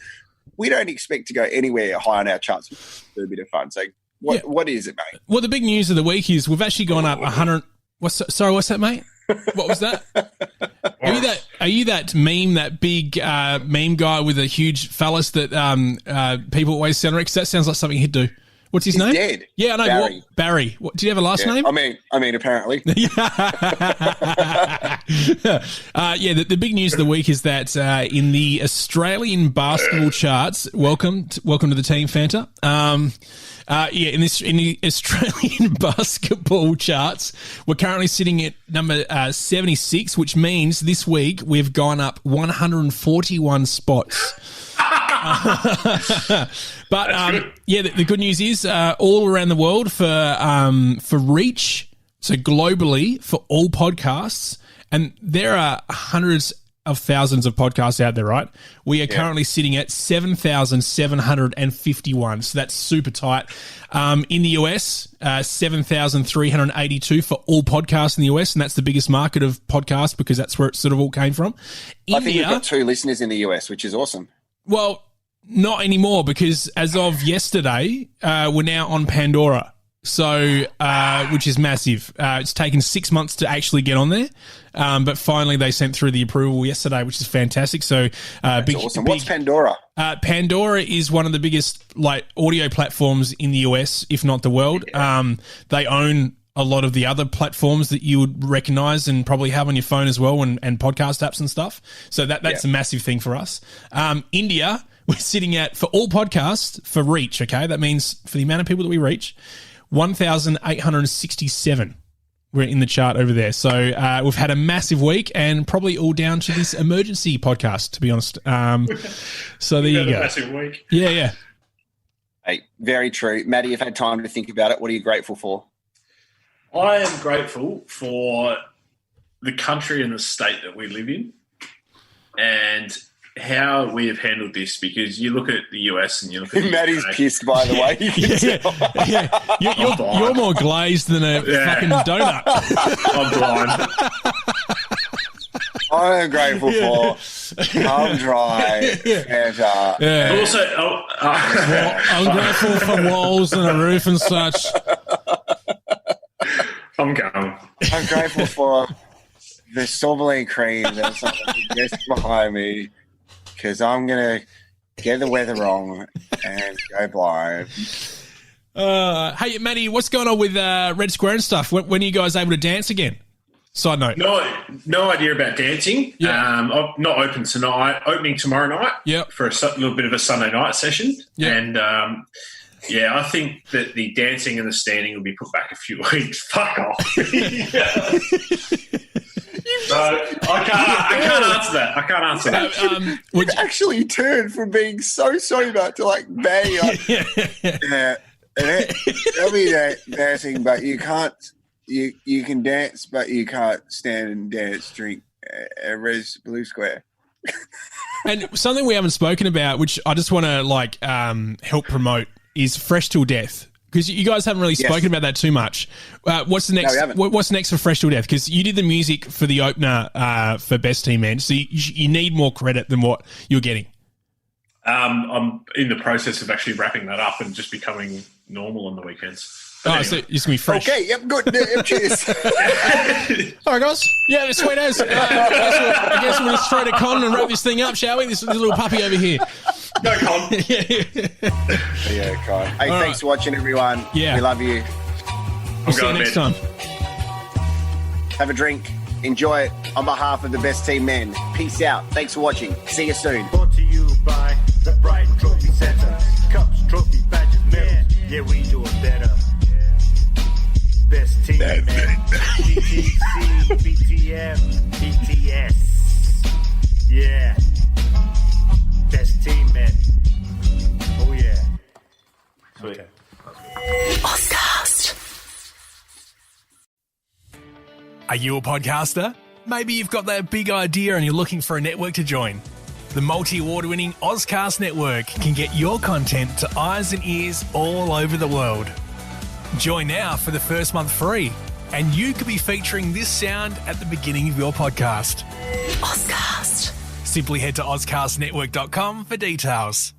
we don't expect to go anywhere high on our charts. Do a bit of fun. So, what is it, mate? Well, the big news of the week is we've actually gone up 100. What's that, mate? What was that? Are you that meme, that big meme guy with a huge phallus that people always sound like? That sounds like something he'd do. What's his name? Dead. Yeah, I know. Barry. Barry. What, do you have a last name? I mean, apparently. The big news of the week is that in the Australian basketball charts, welcome to the team, Fanta. In the Australian basketball charts, we're currently sitting at number 76, which means this week we've gone up 141 spots. But the good news is all around the world for reach, so globally for all podcasts, and there are hundreds of thousands of podcasts out there, right? We are currently sitting at 7,751, so that's super tight. In the US, 7,382 for all podcasts in the US, and that's the biggest market of podcasts because that's where it sort of all came from. I think we've got 2 listeners in the US, which is awesome. Well, not anymore, because as of yesterday, we're now on Pandora. So, which is massive. It's taken 6 months to actually get on there. But finally they sent through the approval yesterday, which is fantastic. So, that's awesome. What's Pandora? Pandora is one of the biggest audio platforms in the US, if not the world. Yeah. They own a lot of the other platforms that you would recognize and probably have on your phone as well, and podcast apps and stuff. So that's a massive thing for us. India, we're sitting at, for all podcasts, for reach, okay? That means for the amount of people that we reach, 1,867. We're in the chart over there. So we've had a massive week, and probably all down to this emergency podcast, to be honest. So there you go. Massive week. Yeah. Hey, very true. Matty, you've had time to think about it. What are you grateful for? I am grateful for the country and the state that we live in, and how we have handled this, because you look at the US and you look at Matty's pissed, by the way. You're more glazed than a fucking donut. I'm blind. I'm grateful for I'm dry. And, But also, I'm grateful for walls and a roof and such. I'm going. I'm grateful for the Strawberry cream that's just behind me because I'm going to get the weather wrong and go blind. Hey, Matty, what's going on with Red Square and stuff? When are you guys able to dance again? Side note. No idea about dancing. Yeah. I'm not open tonight. Opening tomorrow night for a little bit of a Sunday night session. Yeah. And, I think that the dancing and the standing will be put back a few weeks. Fuck off. So I can't answer that. I can't answer that. You've actually turned from being so sober to like bang on. There'll be that dancing, but you can't. You can dance, but you can't stand and dance. Drink a Res Blue Square. And something we haven't spoken about, which I just want to help promote, is Fresh Till Death. Because you guys haven't really spoken about that too much. What's the next? No, we haven't. What's next for Fresh Till Death? Because you did the music for the opener for Best Team Man, so you need more credit than what you're getting. I'm in the process of actually wrapping that up and just becoming normal on the weekends. But so it's gonna be fresh. Okay, yep, good. Cheers. All right, guys. Yeah, sweet as. I guess we'll just throw to Con and wrap this thing up, shall we? This little puppy over here. No, Con. Yeah, Con. Hey, thanks for watching, everyone. Yeah. We love you. We'll see you next time. Have a drink. Enjoy it on behalf of the Best Team Men. Peace out. Thanks for watching. See you soon. Brought to you by the Brighton Trophy Centre. Cups, trophy, badges, medals. Yeah, we do it better. Best Team Men. BTC, BTM, BTS. Yeah. Best Team Men. Oh, yeah. Sweet. Ozcast. Are you a podcaster? Maybe you've got that big idea and you're looking for a network to join. The multi-award-winning Ozcast Network can get your content to eyes and ears all over the world. Join now for the first month free, and you could be featuring this sound at the beginning of your podcast. Ozcast. Simply head to ozcastnetwork.com for details.